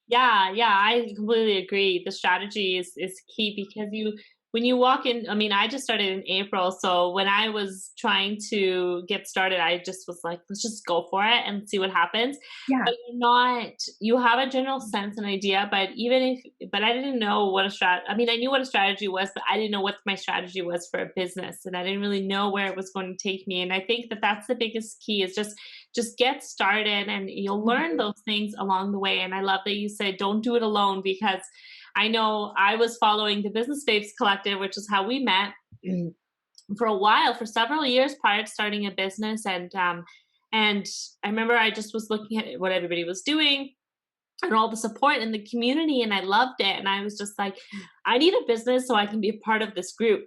Yeah, yeah, I completely agree. The strategy is key because you when you walk in, I mean, I just started in April, so when I was trying to get started, I just was like, let's just go for it and see what happens. Yeah. But you're not you have a general sense and idea, but but I didn't know what a I mean, I knew what a strategy was, but I didn't know what my strategy was for a business, and I didn't really know where it was going to take me. And I think that that's the biggest key is just get started and you'll learn Mhm. those things along the way. And I love that you said don't do it alone because I know I was following the Business Babes Collective, which is how we met for a while, for several years prior to starting a business. And I remember I just was looking at what everybody was doing and all the support in the community, and I loved it. And I was just like, I need a business so I can be a part of this group.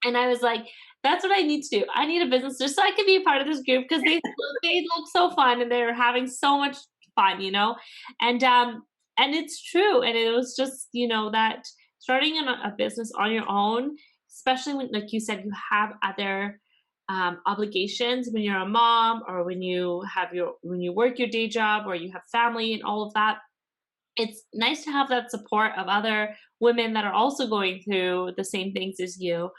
And I was like, that's what I need to do. I need a business just so I can be a part of this group because they look so fun and they're having so much fun, you know? And it's true. And it was just, that starting a business on your own, especially when, like you said, you have other obligations when you're a mom, or when you work your day job, or you have family and all of that. It's nice to have that support of other women that are also going through the same things as you.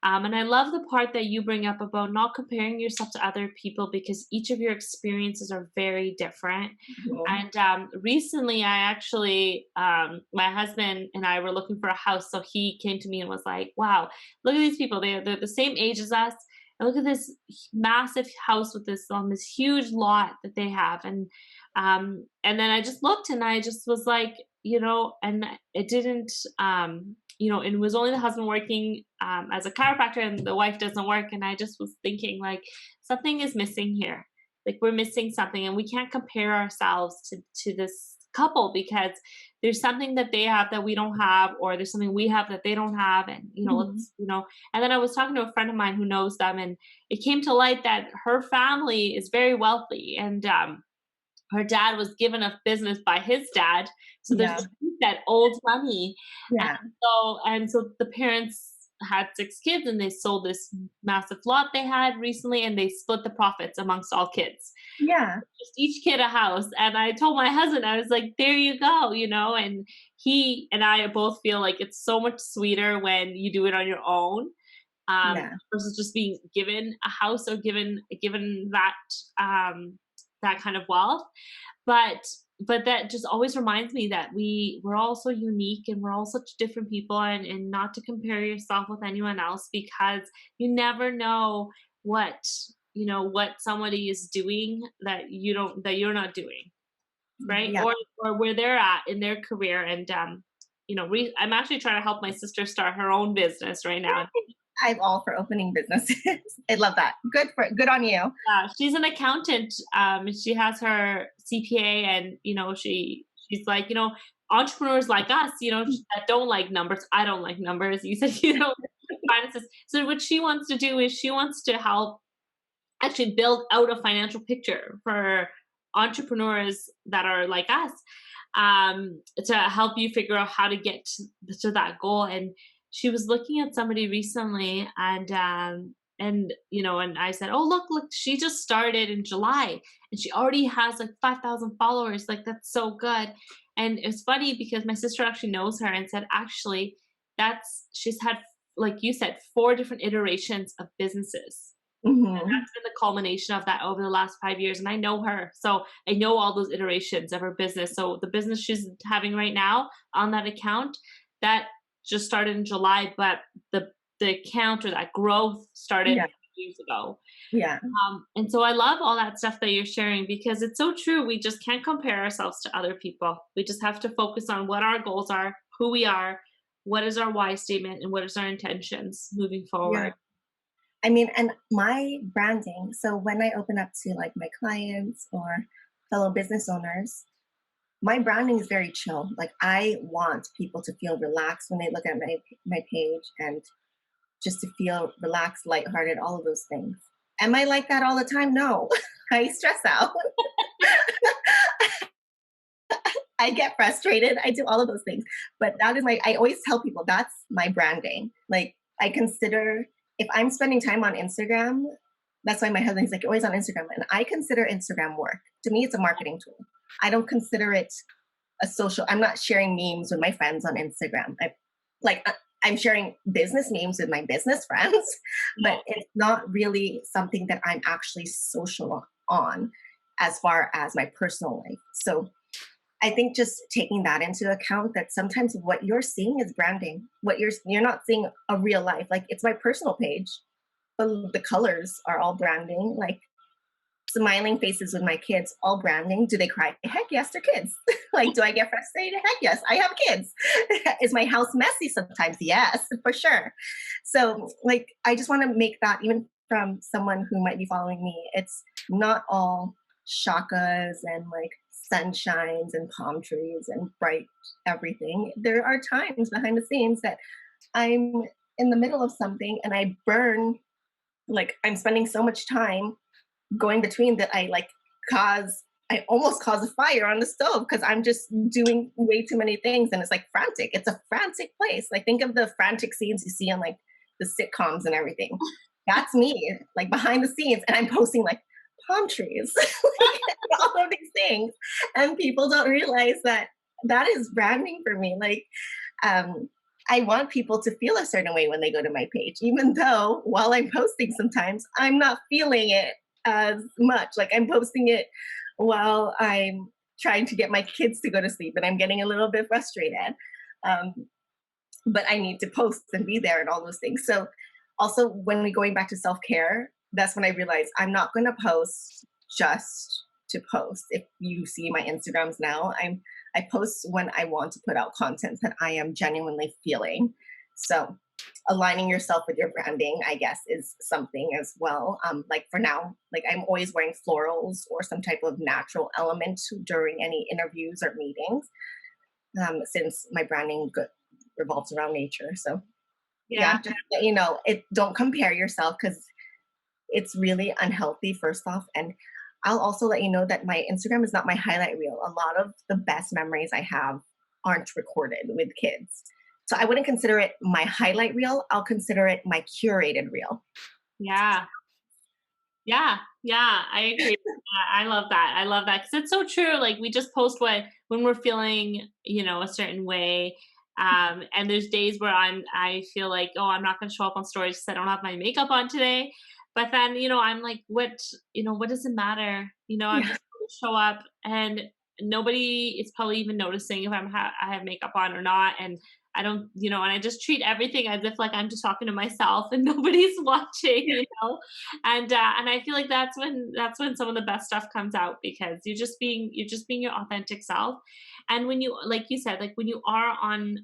And I love the part that you bring up about not comparing yourself to other people, because each of your experiences are very different. Mhm. And recently, I actually, my husband and I were looking for a house. So he came to me and was like, wow, look at these people. They're the same age as us. And look at this massive house with this huge lot that they have. And then I just looked and I just was like, and it didn't, and it was only the husband working as a chiropractor, and the wife doesn't work. And I just was thinking, like, something is missing here. Like, we're missing something, and we can't compare ourselves to this couple, because there's something that they have that we don't have, or there's something we have that they don't have. And, Mhm. and then I was talking to a friend of mine who knows them, and it came to light that her family is very wealthy. And, her dad was given a business by his dad, so there's Yeah. that old money. Yeah. And so the parents had 6 kids, and they sold this massive lot they had recently, and they split the profits amongst all kids. Yeah. Just each kid a house. And I told my husband, I was like, "There you go," and he and I both feel like it's so much sweeter when you do it on your own, Yeah. versus just being given a house, or given that kind of wealth. But that just always reminds me that we're all so unique, and we're all such different people, and not to compare yourself with anyone else, because you never know what what somebody is doing that you're not doing, right? Yeah. Or where they're at in their career. And I'm actually trying to help my sister start her own business right now. I'm all for opening businesses. I love that. Good on you. She's an accountant. She has her CPA, and she's like, entrepreneurs like us, that don't like numbers. I don't like numbers. You said finances. So what she wants to do is she wants to help actually build out a financial picture for entrepreneurs that are like us, to help you figure out how to get to that goal. And she was looking at somebody recently, and I said, "Oh, look, she just started in July, and she already has like 5,000 followers. Like, that's so good." And it's funny because my sister actually knows her and said, actually, she's had, like you said, 4 different iterations of businesses. Mhm. That's been the culmination of that over the last 5 years. And I know her. So I know all those iterations of her business. So the business she's having right now on that account, that just started in July, but the account, or that growth, started Yeah. years ago. Yeah. And so I love all that stuff that you're sharing, because it's so true. We just can't compare ourselves to other people. We just have to focus on what our goals are, who we are, what is our why statement, and what is our intentions moving Yeah. forward. I mean, and my branding, so when I open up to like my clients or fellow business owners, my branding is very chill. Like, I want people to feel relaxed when they look at my page, and just to feel relaxed, lighthearted, all of those things. Am I like that all the time? No. I stress out. I get frustrated. I do all of those things. But that is I always tell people that's my branding. Like, I consider, if I'm spending time on Instagram, that's why my husband's like, "You're always on Instagram." And I consider Instagram work. To me, it's a marketing tool. I don't consider it I'm not sharing memes with my friends on Instagram. I'm sharing business memes with my business friends, but it's not really something that I'm actually social on as far as my personal life. So I think just taking that into account, that sometimes what you're seeing is branding. You're not seeing a real life. Like, it's my personal page, but the colors are all branding. Like, smiling faces with my kids, all branding. Do they cry? Heck yes, they're kids. Like, do I get frustrated? Heck yes, I have kids. Is my house messy sometimes? Yes, for sure. So, like, I just want to make that, even from someone who might be following me, it's not all shakas and like sunshines and palm trees and bright everything. There are times behind the scenes that I'm in the middle of something and I burn, like, I'm spending so much time going between that I almost cause a fire on the stove because I'm just doing way too many things, and it's like frantic. It's a frantic place. Like, think of the frantic scenes you see on like the sitcoms and everything. That's me, like behind the scenes, and I'm posting like palm trees, like, all of these things, and people don't realize that that is branding for me. Like, um, I want people to feel a certain way when they go to my page, even though while I'm posting, sometimes I'm not feeling it as much. Like I'm posting it while I'm trying to get my kids to go to sleep, and I'm getting a little bit frustrated. Um, but I need to post and be there and all those things. So also when we going back to self-care, that's when I realized I'm not going to post just to post. If you see my Instagrams now, I post when I want to put out content that I am genuinely feeling. So aligning yourself with your branding, I guess, is something as well. Like for now, like I'm always wearing florals or some type of natural element during any interviews or meetings, since my branding revolves around nature. So Yeah. yeah, just let you know, it don't compare yourself because it's really unhealthy, first off. And I'll also let you know that my Instagram is not my highlight reel. A lot of the best memories I have aren't recorded with kids. So I wouldn't consider it my highlight reel. I'll consider it my curated reel. Yeah. Yeah, yeah, I agree. I love that. I love that because it's so true. Like we just post what when we're feeling, a certain way. And there's days where I feel like, oh, I'm not going to show up on stories because I don't have my makeup on today. But then, I'm like, what does it matter? I'm Yeah. just going to show up, and nobody is probably even noticing if I have makeup on or not. And I don't, and I just treat everything as if like I'm just talking to myself and nobody's watching, and I feel like that's when some of the best stuff comes out because you're just being your authentic self. And when you, like you said, like when you are on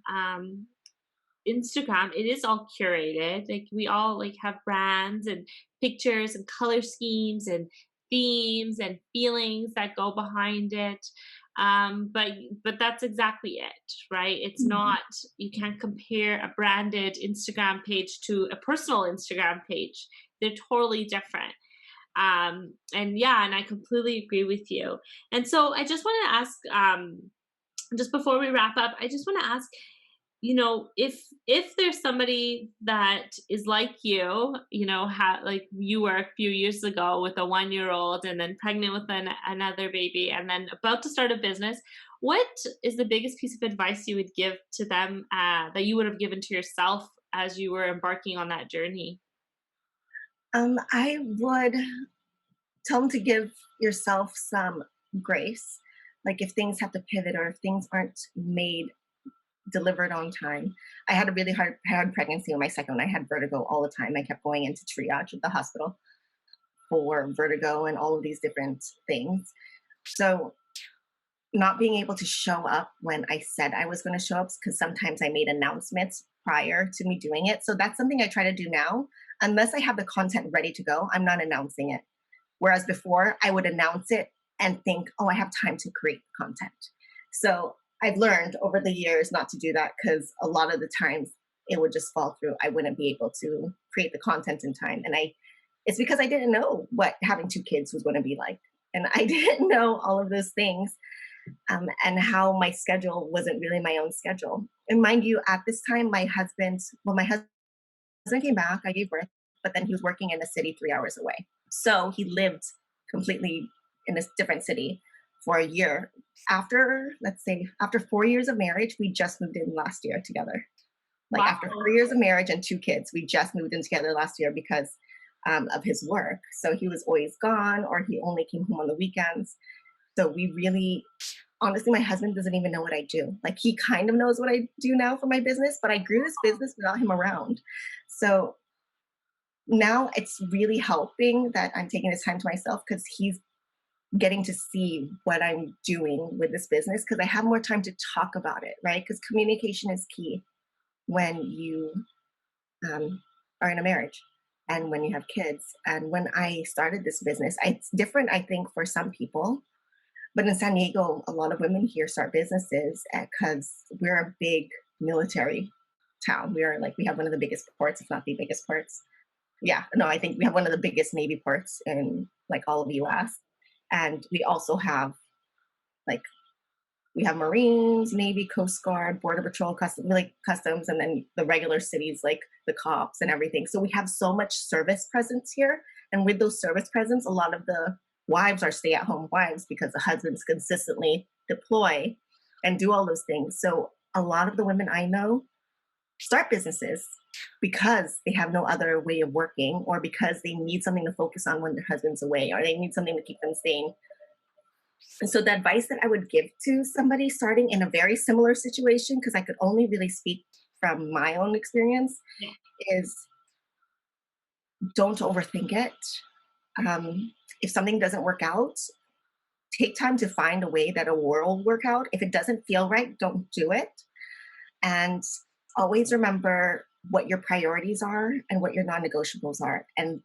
Instagram, it is all curated. Like we all like have brands and pictures and color schemes and themes and feelings that go behind it. But that's exactly it, right? It's Mhm. not, you can't compare a branded Instagram page to a personal Instagram page. They're totally different. And yeah, and I completely agree with you. And so I just want to ask, just before we wrap up, I just want to ask, if there's somebody that is like like you were a few years ago with a 1 year old and then pregnant with another baby and then about to start a business, what is the biggest piece of advice you would give to them, that you would have given to yourself as you were embarking on that journey? I would tell them to give yourself some grace. Like if things have to pivot or if things aren't made delivered on time. I had a really hard pregnancy with my second one. I had vertigo all the time. I kept going into triage at the hospital for vertigo and all of these different things. So not being able to show up when I said I was going to show up, because sometimes I made announcements prior to me doing it. So that's something I try to do now. Unless I have the content ready to go, I'm not announcing it. Whereas before, I would announce it and think, oh, I have time to create content. So I've learned over the years not to do that because a lot of the times it would just fall through. I wouldn't be able to create the content in time. And it's because I didn't know what having two kids was going to be like. And I didn't know all of those things, and how my schedule wasn't really my own schedule. And mind you, at this time, my husband came back, I gave birth, but then he was working in a city 3 hours away. So he lived completely in a different city for a year. After, let's say, after 4 years of marriage, we just moved in last year together. Like Wow. after 4 years of marriage and two kids, we just moved in together last year because of his work. So he was always gone or he only came home on the weekends. So we really, honestly, my husband doesn't even know what I do. Like he kind of knows what I do now for my business, but I grew this business without him around. So now it's really helping that I'm taking this time to myself because he's getting to see what I'm doing with this business because I have more time to talk about it, right? Because communication is key when you are in a marriage and when you have kids. And when I started this business, it's different, I think, for some people. But in San Diego, a lot of women here start businesses because we're a big military town. We have one of the biggest ports, if not the biggest ports. Yeah, no, I think we have one of the biggest Navy ports in like all of the US. And we also have like We have Marines, Navy, Coast Guard, Border Patrol, customs, and then the regular cities like the cops and everything. So we have so much service presence here. And with those service presence, a lot of the wives are stay at home wives because the husbands consistently deploy and do all those things. So a lot of the women I know start businesses because they have no other way of working, or because they need something to focus on when their husband's away, or they need something to keep them sane. And so the advice that I would give to somebody starting in a very similar situation, because I could only really speak from my own experience, Yeah. is don't overthink it. If something doesn't work out, take time to find a way that it will work out. If it doesn't feel right, don't do it. And always remember what your priorities are and what your non-negotiables are. And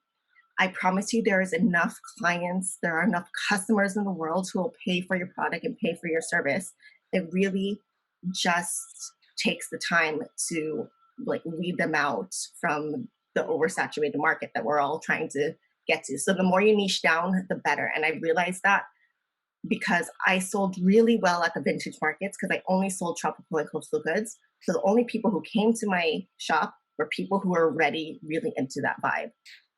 I promise you, there is enough clients, there are enough customers in the world who will pay for your product and pay for your service. It really just takes the time to like weed them out from the oversaturated market that we're all trying to get to. So the more you niche down, the better. And I realized that because I sold really well at the vintage markets because I only sold tropical and coastal goods. So the only people who came to my shop were people who were already really into that vibe.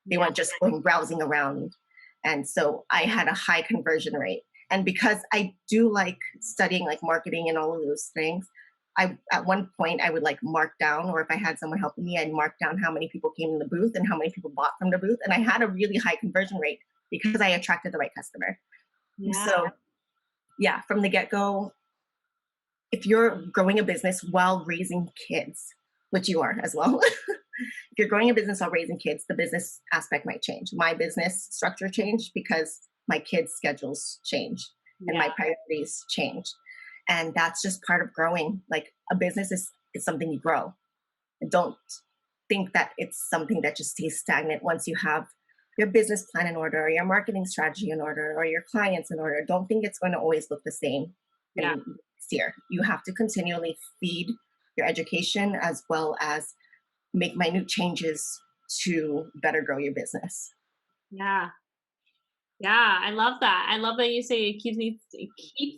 They Yeah. weren't just going browsing around. And so I had a high conversion rate. And because I do like studying like marketing and all of those things, I at one point I would like mark down, or if I had someone helping me, I'd mark down how many people came in the booth and how many people bought from the booth. And I had a really high conversion rate because I attracted the right customer. Yeah. So yeah, from the get-go, if you're growing a business while raising kids, which you are as well, if you're growing a business while raising kids, the business aspect might change. My business structure changed because my kids' schedules change and Yeah. my priorities change. And that's just part of growing. Like a business is something you grow. And don't think that it's something that just stays stagnant once you have your business plan in order, or your marketing strategy in order, or your clients in order. Don't think it's going to always look the same Yeah. in next year. You have to continually feed your education as well as make minute changes to better grow your business. Yeah. Yeah, I love that. I love that you say it keeps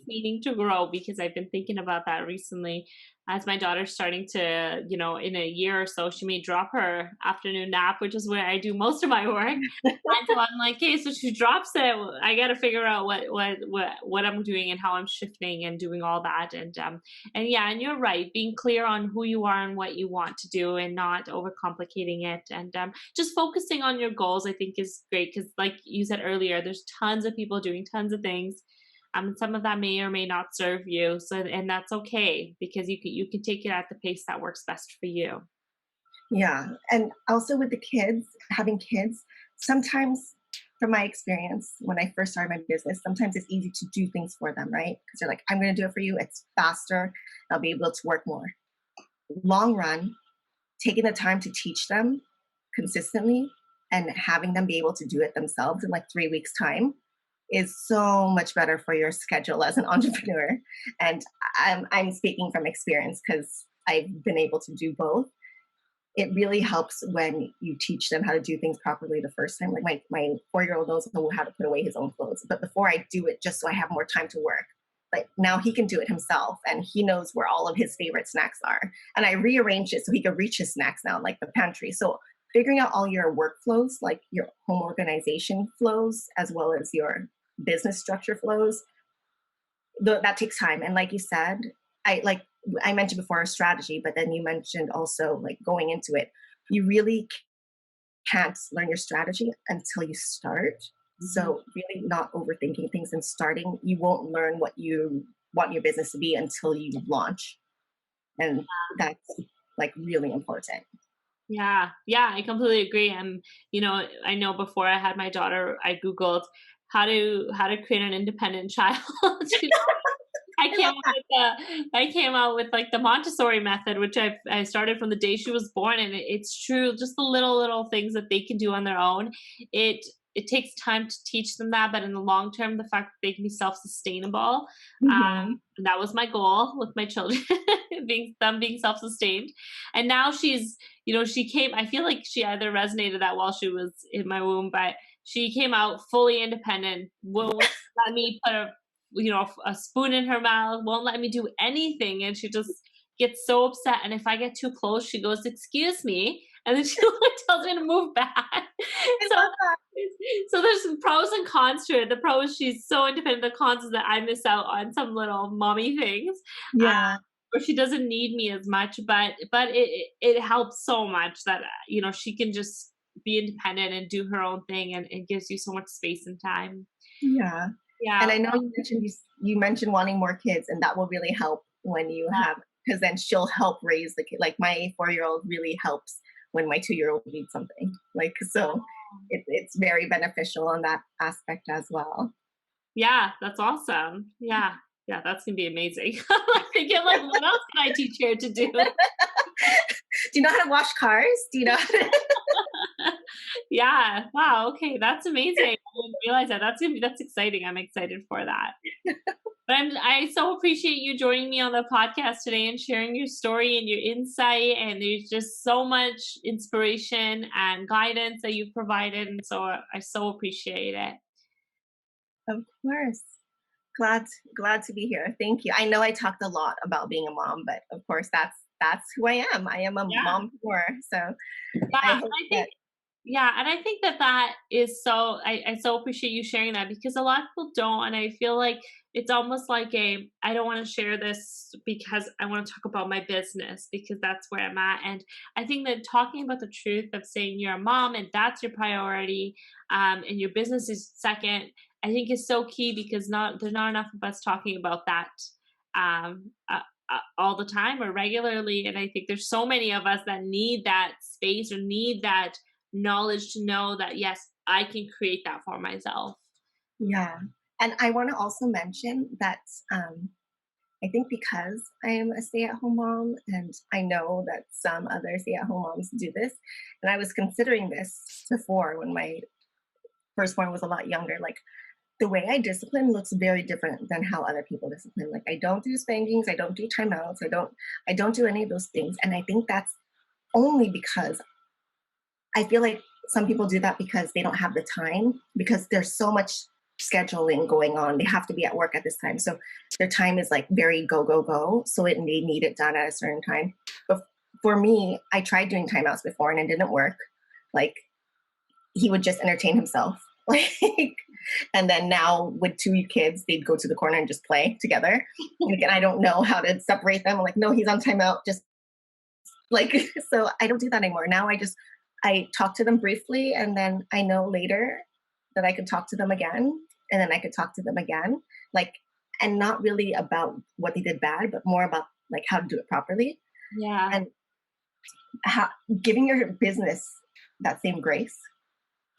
needing to grow, because I've been thinking about that recently as my daughter's starting to, in a year or so, she may drop her afternoon nap, which is where I do most of my work. And so I'm like, okay, so she drops it. I got to figure out what I'm doing and how I'm shifting and doing all that. And yeah, and you're right. Being clear on who you are and what you want to do, and not overcomplicating it, and just focusing on your goals, I think is great, because, like you said earlier, there's tons of people doing tons of things. Some of that may or may not serve you. So, and that's okay, because you can take it at the pace that works best for you. Yeah. And also with the kids, having kids, sometimes from my experience, when I first started my business, sometimes it's easy to do things for them, right? Because they're like, I'm going to do it for you. It's faster. I'll be able to work more. Long run, taking the time to teach them consistently and having them be able to do it themselves in like 3 weeks' time is so much better for your schedule as an entrepreneur. And I'm speaking from experience because I've been able to do both. It really helps when you teach them how to do things properly the first time. Like my 4-year-old knows how to put away his own clothes, but before I do it, just so I have more time to work. But now he can do it himself, and he knows where all of his favorite snacks are. And I rearranged it so he could reach his snacks now, like the pantry. So figuring out all your workflows, like your home organization flows, as well as your business structure flows, that takes time. And like you said, like I mentioned before, a strategy, but then you mentioned also like going into it. You really can't learn your strategy until you start. Mhm. So really not overthinking things and starting. You won't learn what you want your business to be until you launch. And that's like really important. Yeah, yeah, I completely agree. I know before I had my daughter, I Googled how to create an independent child. you I love that. I came out with like the Montessori method, which I started from the day she was born, and it's true. Just the little things that they can do on their own. It it takes time to teach them that, but in the long term, the fact that they can be self sustainable. Mhm. That was my goal with my children, being self sustained. And now she came. I feel like she either resonated that while she was in my womb, but she came out fully independent. Let me a spoon in her mouth, won't let me do anything, and she just gets so upset. And if I get too close, she goes, "Excuse me," and then she like tells me to move back. I So love that. so there's some pros and cons to it. The pro is she's so independent. The cons is that I miss out on some little mommy things, uh, Yeah. where she doesn't need me as much. But it helps so much that she can just be independent and do her own thing, and it gives you so much space and time. Yeah. And Yeah, I know you mentioned wanting more kids, and that will really help when you have, because then she'll help raise the kid. Like my 4-year-old really helps when my 2-year-old needs something. Like so, it's very beneficial on that aspect as well. yeah, that's awesome. Yeah, yeah, that's gonna be amazing. Like thinking like, what else can I teach her to do? Do you know how to wash cars? Do you know how to? Yeah. Wow. Okay, that's amazing. I didn't realize that. That's exciting. I'm excited for that. But I so appreciate you joining me on the podcast today and sharing your story and your insight. And there's just so much inspiration and guidance that you've provided, and so I so appreciate it. Of course. Glad glad to be here. Thank you. I know I talked a lot about being a mom, but of course that's who I am. I am a Yeah. mompreneur. So Yeah. I And hope I that think Yeah, and I think that that is so I so appreciate you sharing that, because a lot of people don't, and I feel like it's almost like I don't want to share this because I want to talk about my business, because that's where I'm at. And I think that talking about the truth of saying you're a mom and that's your priority, and your business is second, I think is so key, because not there's not enough of us talking about that all the time or regularly. And I think there's so many of us that need that space or need that knowledge to know that yes, I can create that for myself. yeah. And I want to also mention that um I think because I am a stay-at-home mom, and I know that some other stay-at-home moms do this, and I was considering this before when my firstborn was a lot younger. Like the way I discipline looks very different than how other people discipline. Like I don't do spankings, I don't do timeouts, I don't do any of those things. And I think that's only because I feel like some people do that because they don't have the time, because there's so much scheduling going on. They have to be at work at this time. So their time is like very go, go, go. So they need it done at a certain time. But for me, I tried doing timeouts before and it didn't work. Like he would just entertain himself. Like, and then now with two kids, they'd go to the corner and just play together. Like, and I don't know how to separate them. I'm like, no, he's on timeout. Just like, so I don't do that anymore. Now I talk to them briefly, and then I know later that I could talk to them again, and then I could talk to them again. Like, and not really about what they did bad, but more about like how to do it properly, Yeah. and how giving your business that same grace,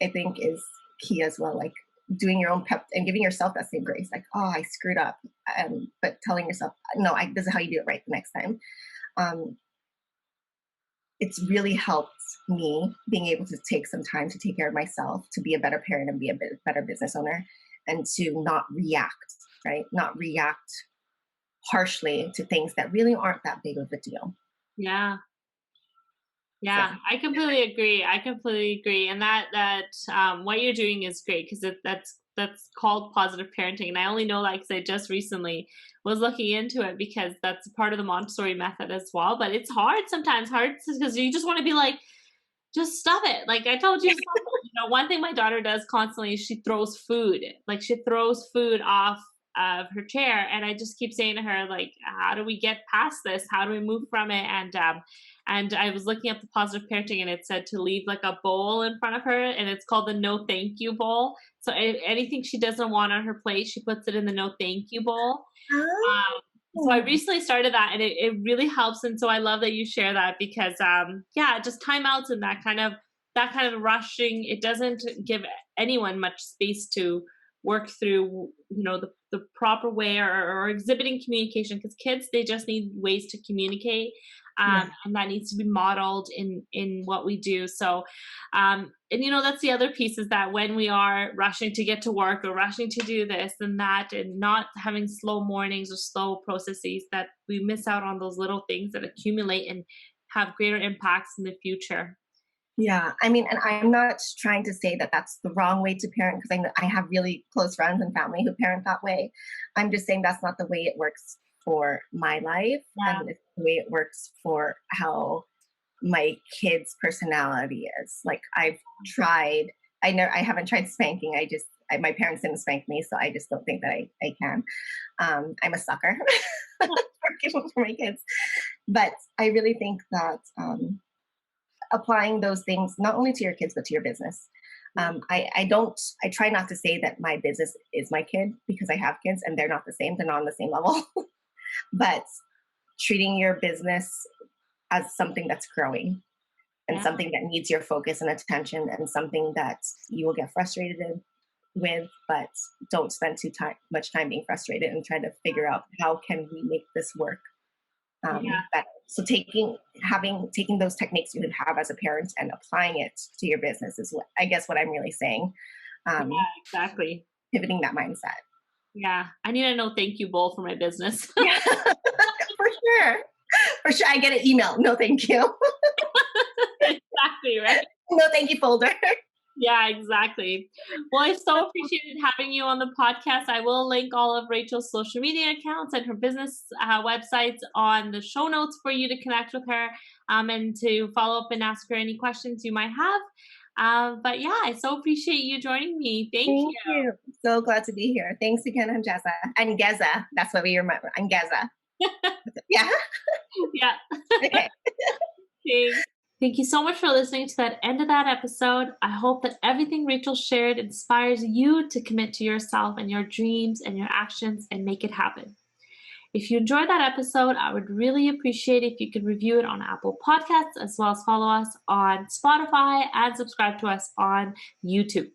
I think is key as well. Like doing your own pep and giving yourself that same grace. Like, oh, I screwed up, but telling yourself, no, this is how you do it right the next time. Um, it's really helped me being able to take some time to take care of myself, to be a better parent and be a better business owner, and to not react, right? Not react harshly to things that really aren't that big of a deal. Yeah. So, Yeah, I completely agree. I completely agree. And what you're doing is great, because that's called positive parenting. And I only know that because I just recently was looking into it, because that's part of the Montessori method as well. But it's hard sometimes, hard because you just want to be like, just stop it. Like I told you, stop it. One thing my daughter does constantly is she throws food. Like she throws food off of her chair, and I just keep saying to her, like, how do we get past this? How do we move from it? And I was looking up the positive parenting, and it said to leave like a bowl in front of her, and it's called the no thank you bowl. So anything she doesn't want on her plate, she puts it in the no thank you bowl. So I oh, recently started that, and it really helps. And so I love that you share that, because yeah, just timeouts and that kind of rushing, it doesn't give anyone much space to work through, the proper way, or exhibiting communication, because kids, they just need ways to communicate. yeah, And that needs to be modeled in what we do. So and that's the other piece, is that when we are rushing to get to work or rushing to do this and that, and not having slow mornings or slow processes, that we miss out on those little things that accumulate and have greater impacts in the future. Yeah, I mean, and I'm not trying to say that that's the wrong way to parent because I have really close friends and family who parent that way. I'm just saying that's not the way it works for my life, Yeah. and it's the way it works for how my kid's personality is. Like I've tried, I haven't tried spanking. My parents didn't spank me, so I just don't think that I can. I'm a sucker for my kids, but I really think that applying those things not only to your kids but to your business. I try not to say that my business is my kid because I have kids and they're not the same. They're not on the same level. But treating your business as something that's growing and Yeah. something that needs your focus and attention and something that you will get frustrated with, but don't spend much time being frustrated and trying to figure out how can we make this work Yeah. better. So taking those techniques you have as a parent and applying it to your business is what I guess what I'm really saying. Um, Yeah, exactly. Pivoting that mindset. Yeah. I need a no thank you bowl for my business. Yeah, for sure. For sure. I get an email. No, thank you. Exactly, right? No, thank you folder. Yeah, exactly. Well, I so appreciated having you on the podcast. I will link all of Rachel's social media accounts and her business websites on the show notes for you to connect with her and to follow up and ask her any questions you might have. But yeah, I so appreciate you joining me. Thank Thank you. you. So glad to be here. Thanks again, Angeza. Angeza. That's what we remember. Angeza. Yeah. Yeah. Okay. Thanks. Thank you so much for listening to that end of that episode. I hope that everything Rachel shared inspires you to commit to yourself and your dreams and your actions and make it happen. If you enjoyed that episode, I would really appreciate if you could review it on Apple Podcasts as well as follow us on Spotify and subscribe to us on YouTube.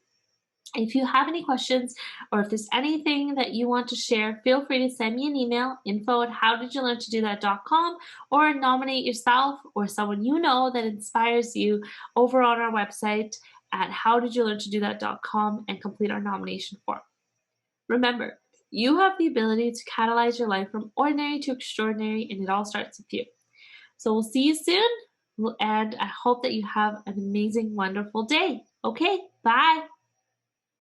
If you have any questions or if there's anything that you want to share, feel free to send me an email, info@howdidyoulearntodo.com, or nominate yourself or someone you know that inspires you over on our website at howdidyoulearntodo.com and complete our nomination form. Remember, you have the ability to catalyze your life from ordinary to extraordinary, and it all starts with you. So we'll see you soon, and I hope that you have an amazing, wonderful day. Okay, bye.